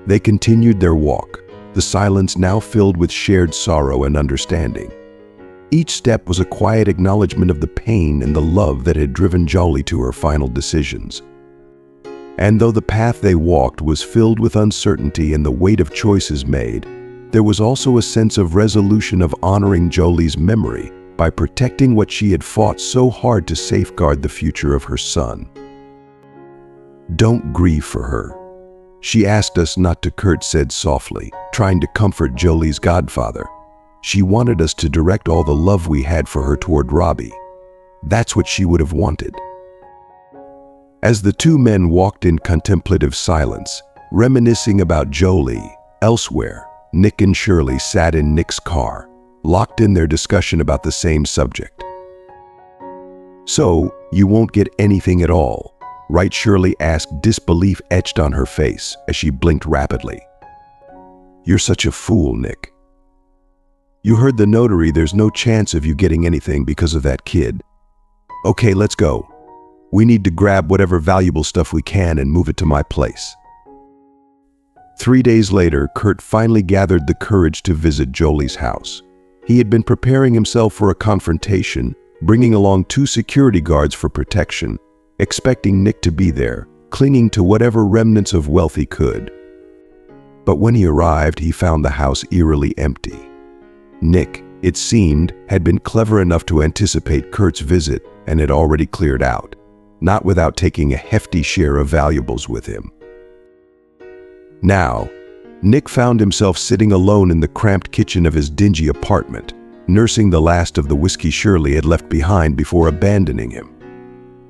They continued their walk, the silence now filled with shared sorrow and understanding. Each step was a quiet acknowledgement of the pain and the love that had driven Jolie to her final decisions. And though the path they walked was filled with uncertainty and the weight of choices made, there was also a sense of resolution of honoring Jolie's memory by protecting what she had fought so hard to safeguard the future of her son. Don't grieve for her. She asked us not to, Kurt said softly, trying to comfort Jolie's godfather. She wanted us to direct all the love we had for her toward Robbie. That's what she would have wanted. As the two men walked in contemplative silence, reminiscing about Jolie, elsewhere, Nick and Shirley sat in Nick's car, locked in their discussion about the same subject. So, you won't get anything at all, right? Shirley asked, disbelief etched on her face as she blinked rapidly. You're such a fool, Nick. You heard the notary, there's no chance of you getting anything because of that kid. Okay, let's go. We need to grab whatever valuable stuff we can and move it to my place. 3 days later, Kurt finally gathered the courage to visit Jolie's house. He had been preparing himself for a confrontation, bringing along 2 security guards for protection, expecting Nick to be there, clinging to whatever remnants of wealth he could. But when he arrived, he found the house eerily empty. Nick, it seemed, had been clever enough to anticipate Kurt's visit and had already cleared out, not without taking a hefty share of valuables with him. Now, Nick found himself sitting alone in the cramped kitchen of his dingy apartment, nursing the last of the whiskey Shirley had left behind before abandoning him.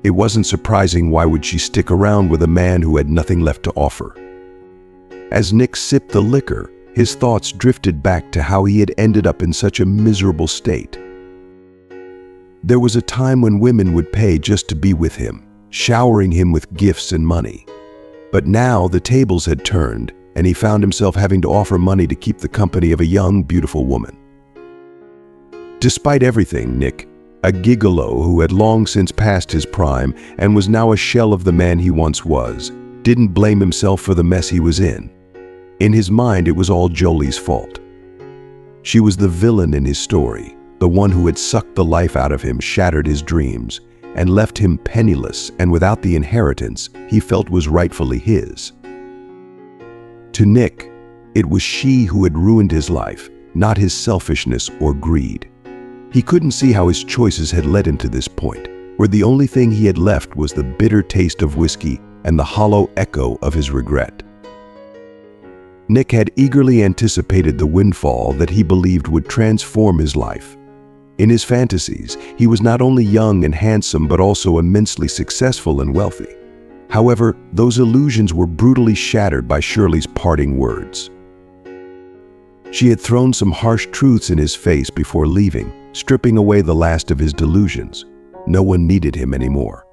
It wasn't surprising why would she stick around with a man who had nothing left to offer. As Nick sipped the liquor, his thoughts drifted back to how he had ended up in such a miserable state. There was a time when women would pay just to be with him, showering him with gifts and money. But now the tables had turned, and he found himself having to offer money to keep the company of a young, beautiful woman. Despite everything, Nick, a gigolo who had long since passed his prime and was now a shell of the man he once was, didn't blame himself for the mess he was in. In his mind, it was all Jolie's fault. She was the villain in his story, the one who had sucked the life out of him, shattered his dreams, and left him penniless and without the inheritance he felt was rightfully his. To Nick, it was she who had ruined his life, not his selfishness or greed. He couldn't see how his choices had led him to this point, where the only thing he had left was the bitter taste of whiskey and the hollow echo of his regret. Nick had eagerly anticipated the windfall that he believed would transform his life. In his fantasies, he was not only young and handsome but also immensely successful and wealthy. However, those illusions were brutally shattered by Shirley's parting words. She had thrown some harsh truths in his face before leaving, stripping away the last of his delusions. No one needed him anymore.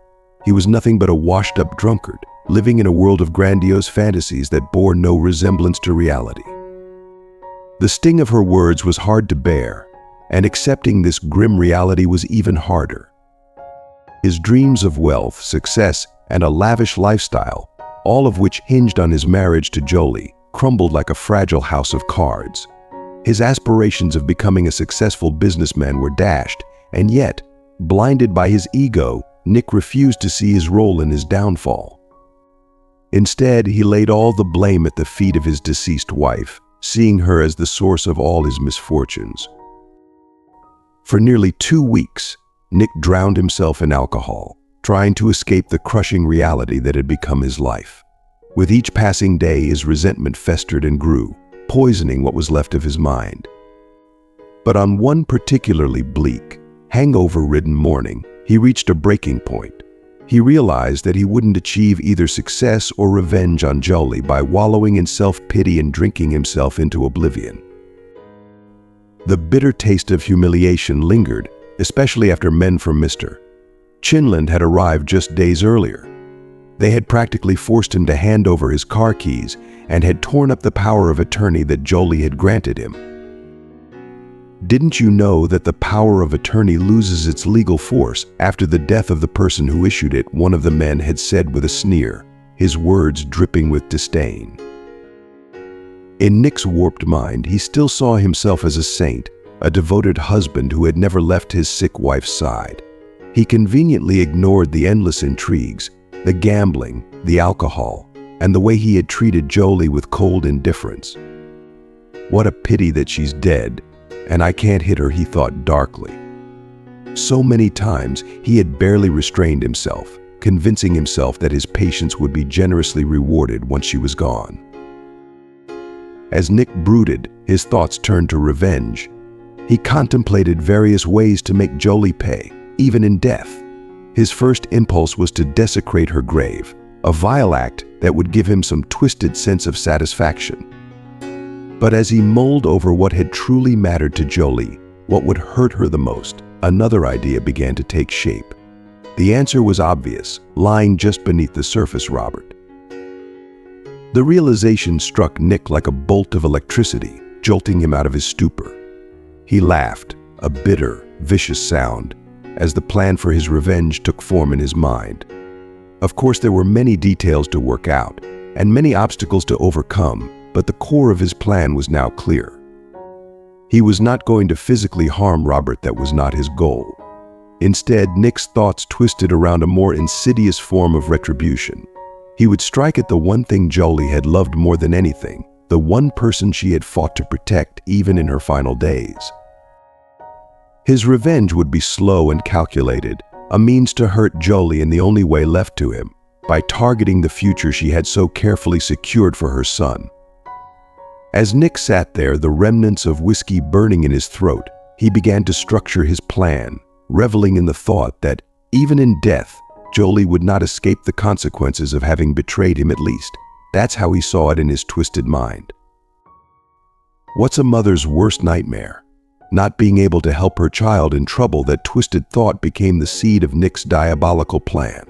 He was nothing but a washed-up drunkard, living in a world of grandiose fantasies that bore no resemblance to reality. The sting of her words was hard to bear, and accepting this grim reality was even harder. His dreams of wealth, success, and a lavish lifestyle, all of which hinged on his marriage to Jolie, crumbled like a fragile house of cards. His aspirations of becoming a successful businessman were dashed, and yet, blinded by his ego, Nick refused to see his role in his downfall. Instead, he laid all the blame at the feet of his deceased wife, seeing her as the source of all his misfortunes. For nearly 2 weeks, Nick drowned himself in alcohol, trying to escape the crushing reality that had become his life. With each passing day, his resentment festered and grew, poisoning what was left of his mind. But on one particularly bleak, hangover-ridden morning, he reached a breaking point. He realized that he wouldn't achieve either success or revenge on Jolie by wallowing in self-pity and drinking himself into oblivion. The bitter taste of humiliation lingered, especially after men from Mr. Chinland had arrived just days earlier. They had practically forced him to hand over his car keys and had torn up the power of attorney that Jolie had granted him. Didn't you know that the power of attorney loses its legal force after the death of the person who issued it? One of the men had said with a sneer, his words dripping with disdain. In Nick's warped mind, he still saw himself as a saint, a devoted husband who had never left his sick wife's side. He conveniently ignored the endless intrigues, the gambling, the alcohol, and the way he had treated Jolie with cold indifference. What a pity that she's dead, and I can't hit her, he thought darkly. So many times he had barely restrained himself, convincing himself that his patience would be generously rewarded once she was gone. As Nick brooded, his thoughts turned to revenge. He contemplated various ways to make Jolie pay, even in death. His first impulse was to desecrate her grave, a vile act that would give him some twisted sense of satisfaction. But as he mulled over what had truly mattered to Jolie, what would hurt her the most, another idea began to take shape. The answer was obvious, lying just beneath the surface, Robert. The realization struck Nick like a bolt of electricity, jolting him out of his stupor. He laughed, a bitter, vicious sound, as the plan for his revenge took form in his mind. Of course, there were many details to work out, and many obstacles to overcome, but the core of his plan was now clear. He was not going to physically harm Robert. That was not his goal. Instead, Nick's thoughts twisted around a more insidious form of retribution. He would strike at the one thing Jolie had loved more than anything, the one person she had fought to protect even in her final days. His revenge would be slow and calculated, a means to hurt Jolie in the only way left to him, by targeting the future she had so carefully secured for her son. As Nick sat there, the remnants of whiskey burning in his throat, he began to structure his plan, reveling in the thought that, even in death, Jolie would not escape the consequences of having betrayed him. At least, that's how he saw it in his twisted mind. What's a mother's worst nightmare? Not being able to help her child in trouble, that twisted thought became the seed of Nick's diabolical plan.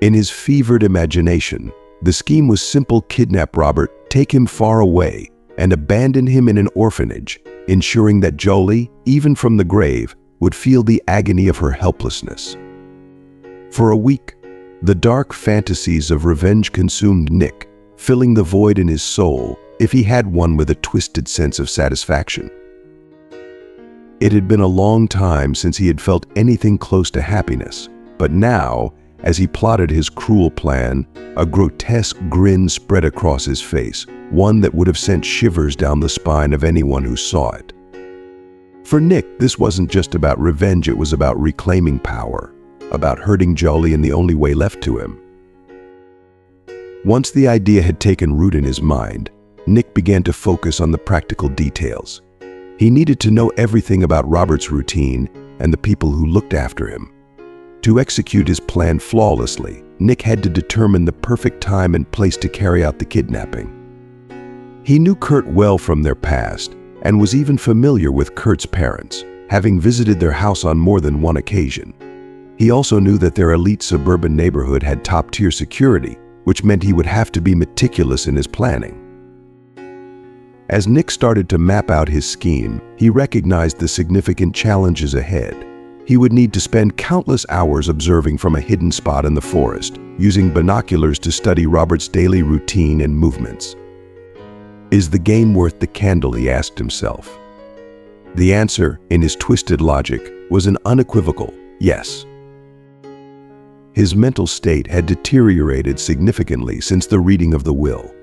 In his fevered imagination, the scheme was simple: kidnap Robert, take him far away, and abandon him in an orphanage, ensuring that Jolie, even from the grave, would feel the agony of her helplessness. For a week, the dark fantasies of revenge consumed Nick, filling the void in his soul, if he had one, with a twisted sense of satisfaction. It had been a long time since he had felt anything close to happiness, but now, as he plotted his cruel plan, a grotesque grin spread across his face, one that would have sent shivers down the spine of anyone who saw it. For Nick, this wasn't just about revenge, it was about reclaiming power, about hurting Jolie in the only way left to him. Once the idea had taken root in his mind, Nick began to focus on the practical details. He needed to know everything about Robert's routine and the people who looked after him. To execute his plan flawlessly, Nick had to determine the perfect time and place to carry out the kidnapping. He knew Kurt well from their past and was even familiar with Kurt's parents, having visited their house on more than one occasion. He also knew that their elite suburban neighborhood had top-tier security, which meant he would have to be meticulous in his planning. As Nick started to map out his scheme, he recognized the significant challenges ahead. He would need to spend countless hours observing from a hidden spot in the forest, using binoculars to study Robert's daily routine and movements. Is the game worth the candle, he asked himself. The answer, in his twisted logic, was an unequivocal yes. His mental state had deteriorated significantly since the reading of the will.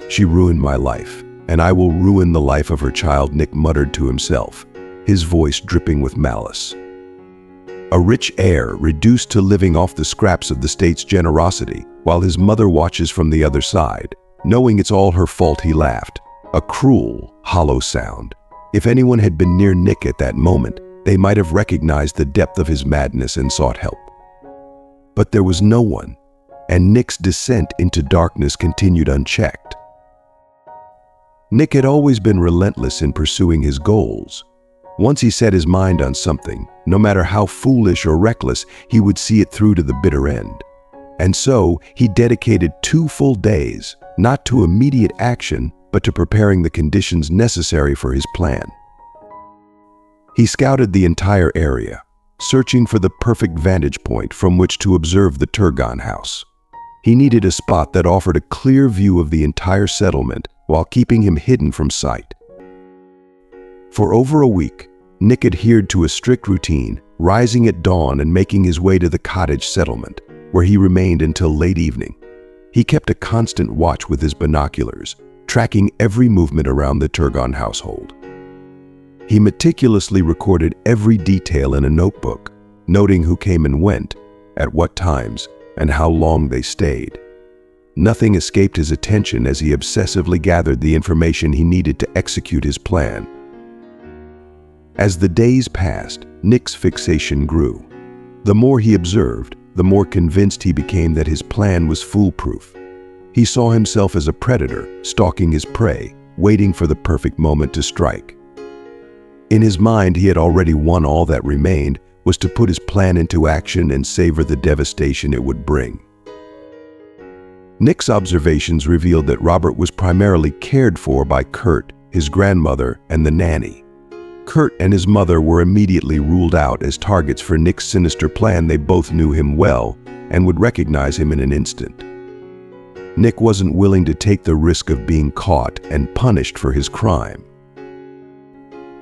"She ruined my life, and I will ruin the life of her child," Nick muttered to himself, his voice dripping with malice. A rich heir reduced to living off the scraps of the state's generosity, while his mother watches from the other side. Knowing it's all her fault, he laughed, a cruel, hollow sound. If anyone had been near Nick at that moment, they might have recognized the depth of his madness and sought help. But there was no one, and Nick's descent into darkness continued unchecked. Nick had always been relentless in pursuing his goals. Once he set his mind on something, no matter how foolish or reckless, he would see it through to the bitter end. And so, he dedicated 2 full days, not to immediate action, but to preparing the conditions necessary for his plan. He scouted the entire area, searching for the perfect vantage point from which to observe the Turgon house. He needed a spot that offered a clear view of the entire settlement while keeping him hidden from sight. For over a week, Nick adhered to a strict routine, rising at dawn and making his way to the cottage settlement, where he remained until late evening. He kept a constant watch with his binoculars, tracking every movement around the Turgon household. He meticulously recorded every detail in a notebook, noting who came and went, at what times, and how long they stayed. Nothing escaped his attention as he obsessively gathered the information he needed to execute his plan. As the days passed, Nick's fixation grew. The more he observed, the more convinced he became that his plan was foolproof. He saw himself as a predator, stalking his prey, waiting for the perfect moment to strike. In his mind, he had already won. All that remained was to put his plan into action and savor the devastation it would bring. Nick's observations revealed that Robert was primarily cared for by Kurt, his grandmother, and the nanny. Kurt and his mother were immediately ruled out as targets for Nick's sinister plan. They both knew him well and would recognize him in an instant. Nick wasn't willing to take the risk of being caught and punished for his crime.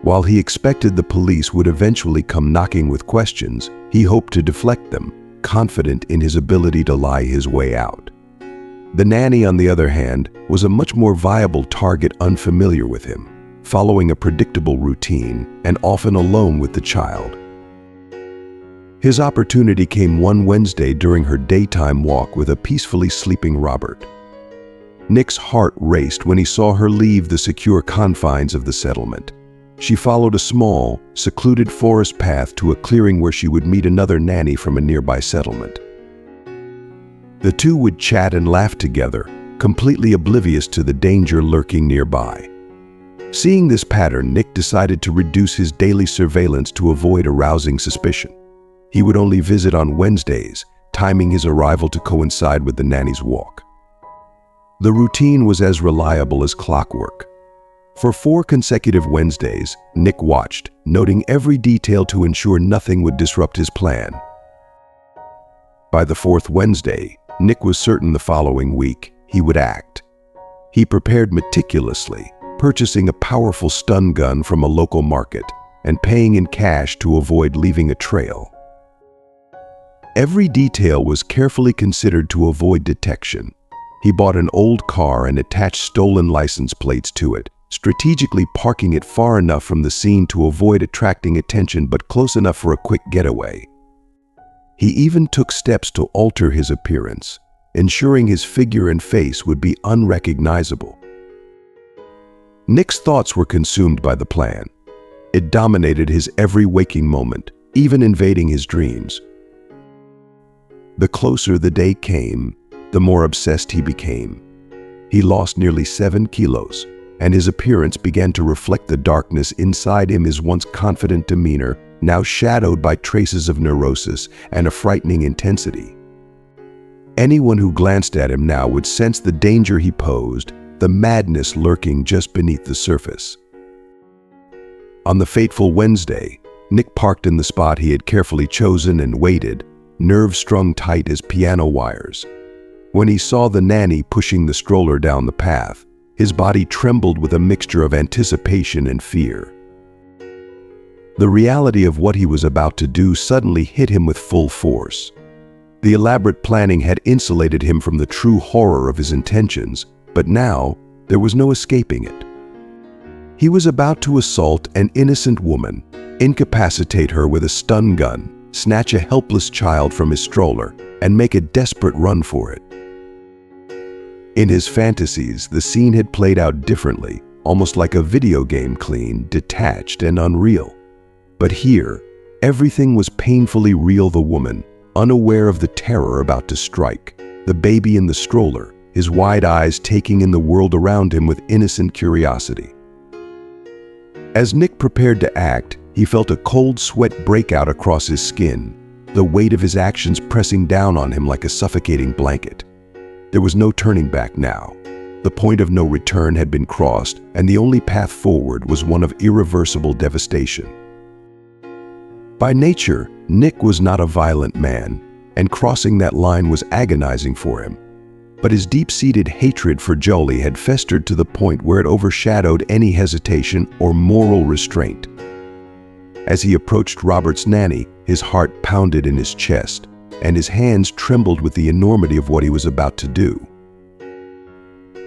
While he expected the police would eventually come knocking with questions, he hoped to deflect them, confident in his ability to lie his way out. The nanny, on the other hand, was a much more viable target, unfamiliar with him, following a predictable routine and often alone with the child. His opportunity came one Wednesday during her daytime walk with a peacefully sleeping Robert. Nick's heart raced when he saw her leave the secure confines of the settlement. She followed a small, secluded forest path to a clearing where she would meet another nanny from a nearby settlement. The two would chat and laugh together, completely oblivious to the danger lurking nearby. Seeing this pattern, Nick decided to reduce his daily surveillance to avoid arousing suspicion. He would only visit on Wednesdays, timing his arrival to coincide with the nanny's walk. The routine was as reliable as clockwork. For 4 consecutive Wednesdays, Nick watched, noting every detail to ensure nothing would disrupt his plan. By the 4th Wednesday, Nick was certain the following week he would act. He prepared meticulously, purchasing a powerful stun gun from a local market and paying in cash to avoid leaving a trail. Every detail was carefully considered to avoid detection. He bought an old car and attached stolen license plates to it, strategically parking it far enough from the scene to avoid attracting attention but close enough for a quick getaway. He even took steps to alter his appearance, ensuring his figure and face would be unrecognizable. Nick's thoughts were consumed by the plan. It dominated his every waking moment, even invading his dreams. The closer the day came, the more obsessed he became. He lost nearly 7 kilos, and his appearance began to reflect the darkness inside him. His once confident demeanor, now shadowed by traces of neurosis and a frightening intensity. Anyone who glanced at him now would sense the danger he posed, the madness lurking just beneath the surface. On the fateful Wednesday, Nick parked in the spot he had carefully chosen and waited, nerves strung tight as piano wires. When he saw the nanny pushing the stroller down the path, his body trembled with a mixture of anticipation and fear. The reality of what he was about to do suddenly hit him with full force. The elaborate planning had insulated him from the true horror of his intentions, but now there was no escaping it. He was about to assault an innocent woman, incapacitate her with a stun gun, snatch a helpless child from his stroller, and make a desperate run for it. In his fantasies, the scene had played out differently, almost like a video game, clean, detached, and unreal. But here, everything was painfully real. The woman, unaware of the terror about to strike, the baby in the stroller, his wide eyes taking in the world around him with innocent curiosity. As Nick prepared to act, he felt a cold sweat break out across his skin, the weight of his actions pressing down on him like a suffocating blanket. There was no turning back now. The point of no return had been crossed, and the only path forward was one of irreversible devastation. By nature, Nick was not a violent man, and crossing that line was agonizing for him. But his deep-seated hatred for Jolie had festered to the point where it overshadowed any hesitation or moral restraint. As he approached Robert's nanny, his heart pounded in his chest, and his hands trembled with the enormity of what he was about to do.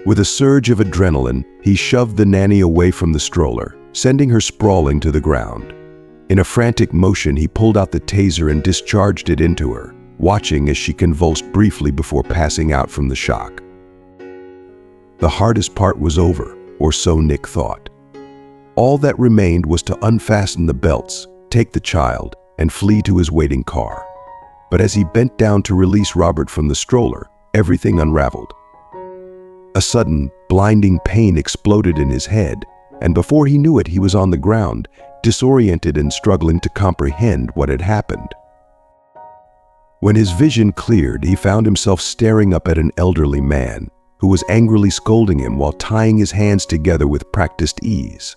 With a surge of adrenaline, he shoved the nanny away from the stroller, sending her sprawling to the ground. In a frantic motion, he pulled out the taser and discharged it into her, watching as she convulsed briefly before passing out from the shock. The hardest part was over, or so Nick thought. All that remained was to unfasten the belts, take the child, and flee to his waiting car. But as he bent down to release Robert from the stroller, everything unraveled. A sudden, blinding pain exploded in his head, and before he knew it, he was on the ground, disoriented and struggling to comprehend what had happened. When his vision cleared, he found himself staring up at an elderly man who was angrily scolding him while tying his hands together with practiced ease.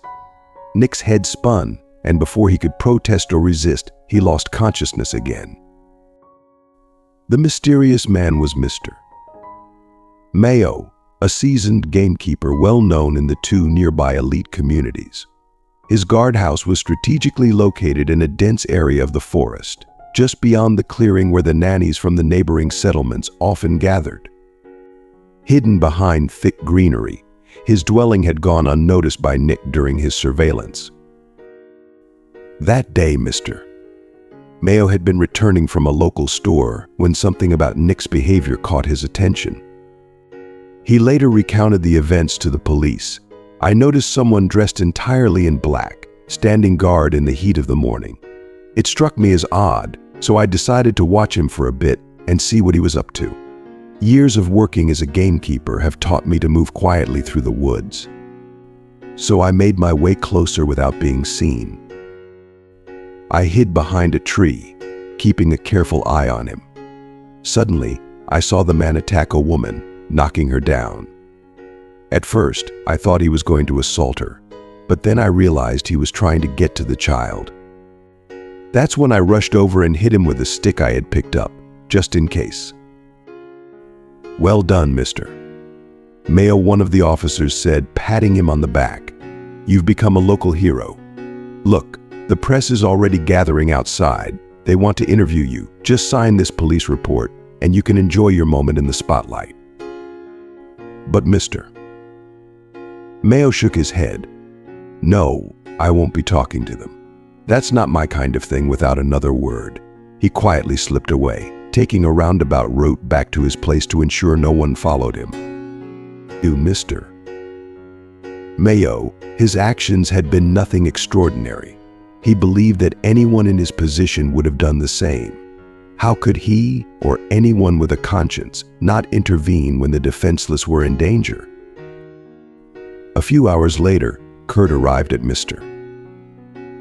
Nick's head spun, and before he could protest or resist, he lost consciousness again. The mysterious man was Mr. Mayo, a seasoned gamekeeper well known in the 2 nearby elite communities. His guardhouse was strategically located in a dense area of the forest, just beyond the clearing where the nannies from the neighboring settlements often gathered. Hidden behind thick greenery, his dwelling had gone unnoticed by Nick during his surveillance. That day, Mr. Mayo had been returning from a local store when something about Nick's behavior caught his attention. He later recounted the events to the police. "I noticed someone dressed entirely in black, standing guard in the heat of the morning. It struck me as odd, so I decided to watch him for a bit and see what he was up to. Years of working as a gamekeeper have taught me to move quietly through the woods." so I made my way closer without being seen. I hid behind a tree, keeping a careful eye on him. Suddenly, I saw the man attack a woman, knocking her down. At first, I thought he was going to assault her, but then I realized he was trying to get to the child. That's when I rushed over and hit him with a stick I had picked up, just in case. "Well done, mister," Mayo, one of the officers said, patting him on the back. "You've become a local hero. Look, the press is already gathering outside. They want to interview you. Just sign this police report, and you can enjoy your moment in the spotlight." "But mister..." Mayo shook his head. "No, I won't be talking to them. That's not my kind of thing." Without another word, he quietly slipped away, taking a roundabout route back to his place to ensure no one followed him. "You, mister..." Mayo, his actions had been nothing extraordinary. He believed that anyone in his position would have done the same. How could he, or anyone with a conscience, not intervene when the defenseless were in danger? A few hours later, Kurt arrived at Mr.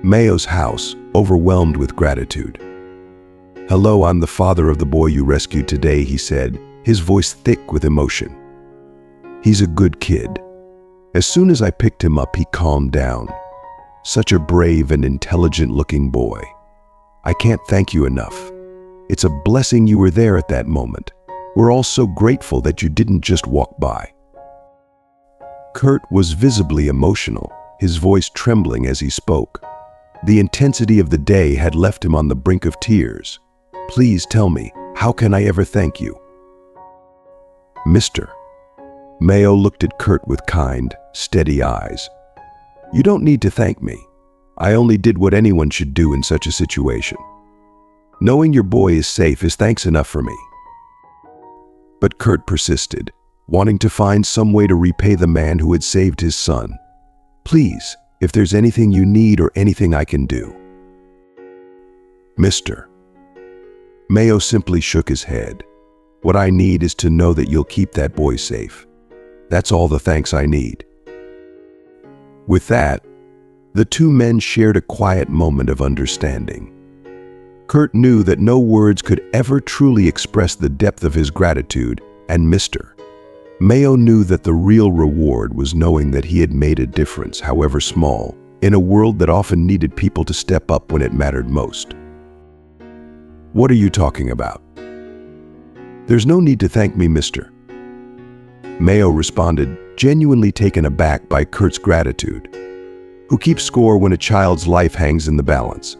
Mayo's house, overwhelmed with gratitude. "Hello, I'm the father of the boy you rescued today," he said, his voice thick with emotion. "He's a good kid. As soon as I picked him up, he calmed down. Such a brave and intelligent-looking boy. I can't thank you enough. It's a blessing you were there at that moment. We're all so grateful that you didn't just walk by." Kurt was visibly emotional, his voice trembling as he spoke. The intensity of the day had left him on the brink of tears. "Please tell me, how can I ever thank you?" "Mister..." Mayo looked at Kurt with kind, steady eyes. "You don't need to thank me. I only did what anyone should do in such a situation. Knowing your boy is safe is thanks enough for me." But Kurt persisted, wanting to find some way to repay the man who had saved his son. "Please, if there's anything you need or anything I can do." "Mister..." Mayo simply shook his head. "What I need is to know that you'll keep that boy safe. That's all the thanks I need." With that, the two men shared a quiet moment of understanding. Kurt knew that no words could ever truly express the depth of his gratitude, and Mr. Mayo knew that the real reward was knowing that he had made a difference, however small, in a world that often needed people to step up when it mattered most. "What are you talking about?" "There's no need to thank me, mister," Mayo responded, genuinely taken aback by Kurt's gratitude. Who keeps score when a child's life hangs in the balance?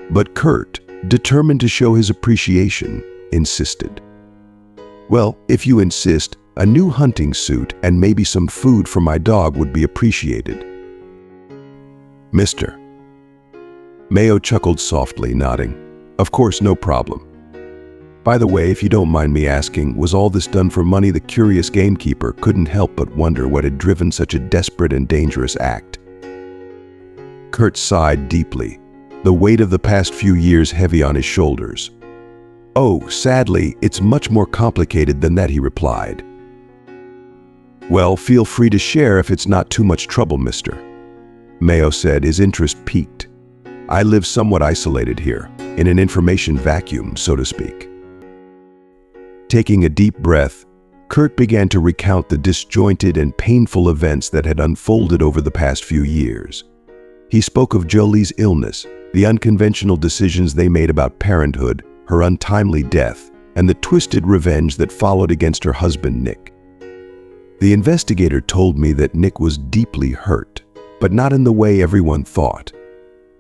But Kurt, determined to show his appreciation, insisted. "Well, if you insist, a new hunting suit and maybe some food for my dog would be appreciated." "Mister..." Mayo chuckled softly, nodding. "Of course, no problem. By the way, if you don't mind me asking, was all this done for money?" The curious gamekeeper couldn't help but wonder what had driven such a desperate and dangerous act. Kurt sighed deeply, the weight of the past few years heavy on his shoulders. "Oh, sadly, it's much more complicated than that," he replied. "Well, feel free to share if it's not too much trouble, mister," Mayo said, his interest piqued. "I live somewhat isolated here, in an information vacuum, so to speak." Taking a deep breath, Kurt began to recount the disjointed and painful events that had unfolded over the past few years. He spoke of Jolie's illness, the unconventional decisions they made about parenthood, her untimely death, and the twisted revenge that followed against her husband, Nick. "The investigator told me that Nick was deeply hurt, but not in the way everyone thought.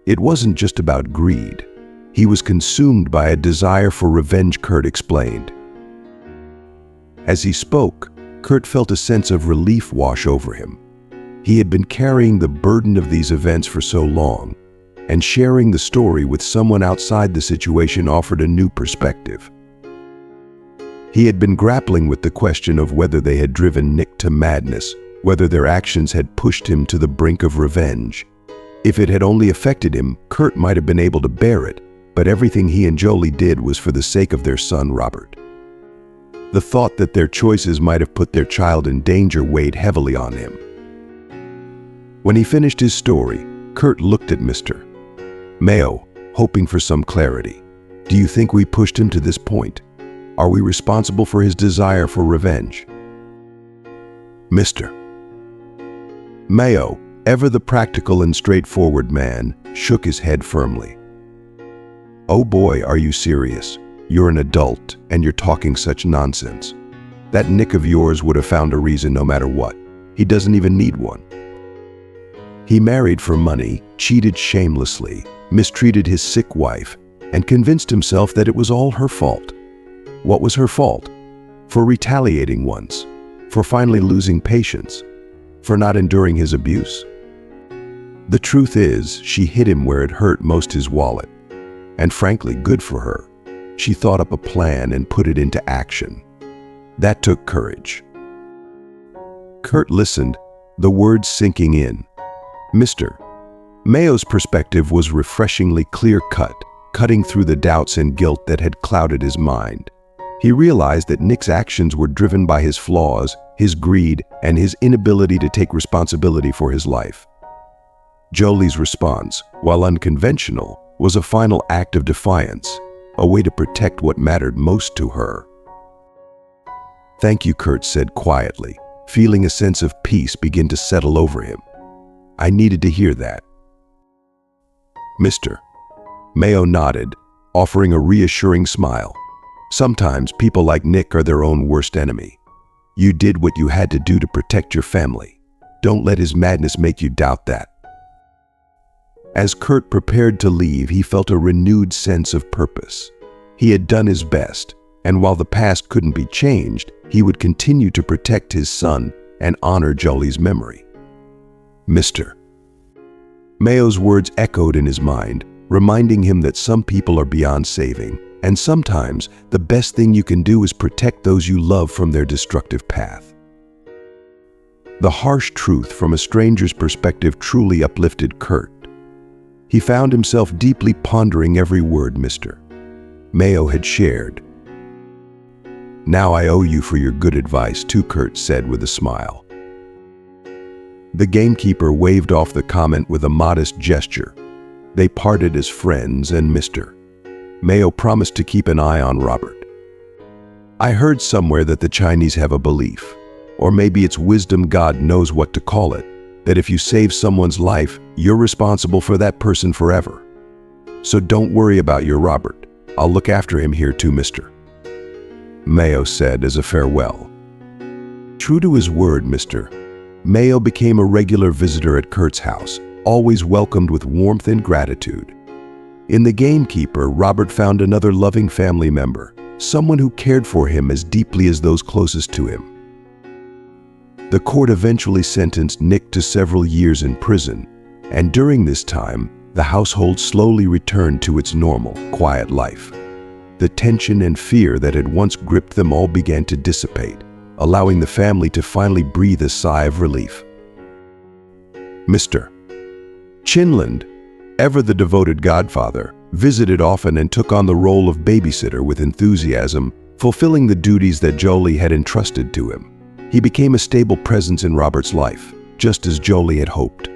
It wasn't just about greed. He was consumed by a desire for revenge," Kurt explained. As he spoke, Kurt felt a sense of relief wash over him. He had been carrying the burden of these events for so long, and sharing the story with someone outside the situation offered a new perspective. He had been grappling with the question of whether they had driven Nick to madness, whether their actions had pushed him to the brink of revenge. If it had only affected him, Kurt might have been able to bear it, but everything he and Jolie did was for the sake of their son, Robert. The thought that their choices might have put their child in danger weighed heavily on him. When he finished his story, Kurt looked at Mr. Mayo, hoping for some clarity. Do you think we pushed him to this point? Are we responsible for his desire for revenge? Mr. Mayo, ever the practical and straightforward man, shook his head firmly. Oh boy, are you serious? You're an adult and you're talking such nonsense. That Nick of yours would have found a reason no matter what. He doesn't even need one. He married for money, cheated shamelessly, mistreated his sick wife, and convinced himself that it was all her fault. What was her fault? For retaliating once, for finally losing patience, for not enduring his abuse. The truth is, she hit him where it hurt most, his wallet. And frankly, good for her. She thought up a plan and put it into action. That took courage. Kurt listened, the words sinking in. Mr. Mayo's perspective was refreshingly clear-cut, cutting through the doubts and guilt that had clouded his mind. He realized that Nick's actions were driven by his flaws, his greed, and his inability to take responsibility for his life. Jolie's response, while unconventional, was a final act of defiance, a way to protect what mattered most to her. Thank you, Kurt said quietly, feeling a sense of peace begin to settle over him. I needed to hear that. Mr. Mayo nodded, offering a reassuring smile. Sometimes people like Nick are their own worst enemy. You did what you had to do to protect your family. Don't let his madness make you doubt that. As Kurt prepared to leave, he felt a renewed sense of purpose. He had done his best, and while the past couldn't be changed, he would continue to protect his son and honor Jolie's memory. Mr. Mayo's words echoed in his mind, reminding him that some people are beyond saving, and sometimes the best thing you can do is protect those you love from their destructive path. The harsh truth from a stranger's perspective truly uplifted Kurt. He found himself deeply pondering every word Mr. Mayo had shared. Now I owe you for your good advice too, Kurt said with a smile. The gamekeeper waved off the comment with a modest gesture. They parted as friends, and Mr. Mayo promised to keep an eye on Robert. I heard somewhere that the Chinese have a belief, or maybe it's wisdom, God knows what to call it, that if you save someone's life, you're responsible for that person forever. So don't worry about your Robert. I'll look after him here too, Mr. Mayo said as a farewell. True to his word, Mr. Mayo became a regular visitor at Kurt's house, always welcomed with warmth and gratitude. In the gamekeeper, Robert found another loving family member, someone who cared for him as deeply as those closest to him. The court eventually sentenced Nick to several years in prison, and during this time, the household slowly returned to its normal, quiet life. The tension and fear that had once gripped them all began to dissipate, allowing the family to finally breathe a sigh of relief. Mr. Chinland, ever the devoted godfather, visited often and took on the role of babysitter with enthusiasm, fulfilling the duties that Jolie had entrusted to him. He became a stable presence in Robert's life, just as Jolie had hoped.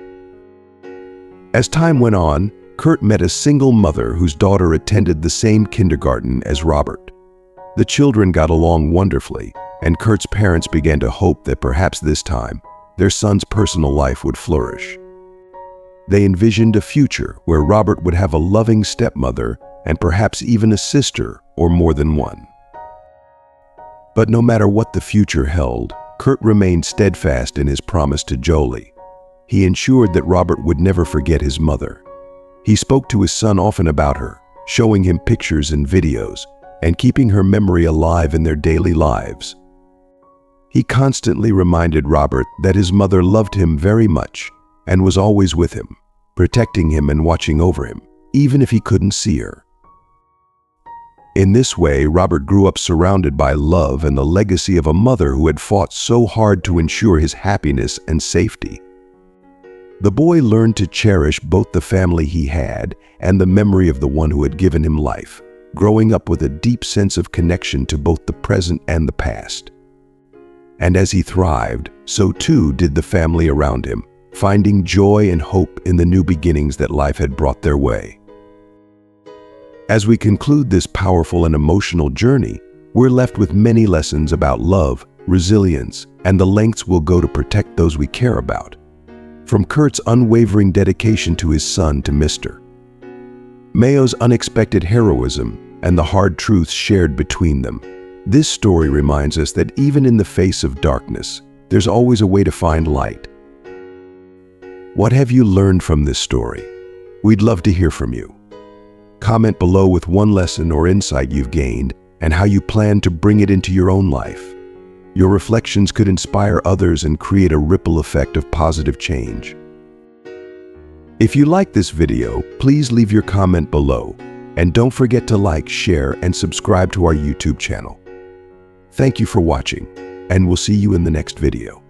As time went on, Kurt met a single mother whose daughter attended the same kindergarten as Robert. The children got along wonderfully, and Kurt's parents began to hope that perhaps this time, their son's personal life would flourish. They envisioned a future where Robert would have a loving stepmother and perhaps even a sister or more than one. But no matter what the future held, Kurt remained steadfast in his promise to Jolie. He ensured that Robert would never forget his mother. He spoke to his son often about her, showing him pictures and videos, and keeping her memory alive in their daily lives. He constantly reminded Robert that his mother loved him very much and was always with him, protecting him and watching over him, even if he couldn't see her. In this way, Robert grew up surrounded by love and the legacy of a mother who had fought so hard to ensure his happiness and safety. The boy learned to cherish both the family he had and the memory of the one who had given him life, growing up with a deep sense of connection to both the present and the past. And as he thrived, so too did the family around him, finding joy and hope in the new beginnings that life had brought their way. As we conclude this powerful and emotional journey, we're left with many lessons about love, resilience, and the lengths we'll go to protect those we care about. From Kurt's unwavering dedication to his son to Mr. Mayo's unexpected heroism and the hard truths shared between them, this story reminds us that even in the face of darkness, there's always a way to find light. What have you learned from this story? We'd love to hear from you. Comment below with one lesson or insight you've gained and how you plan to bring it into your own life. Your reflections could inspire others and create a ripple effect of positive change. If you like this video, please leave your comment below, and don't forget to like, share, and subscribe to our YouTube channel. Thank you for watching, and we'll see you in the next video.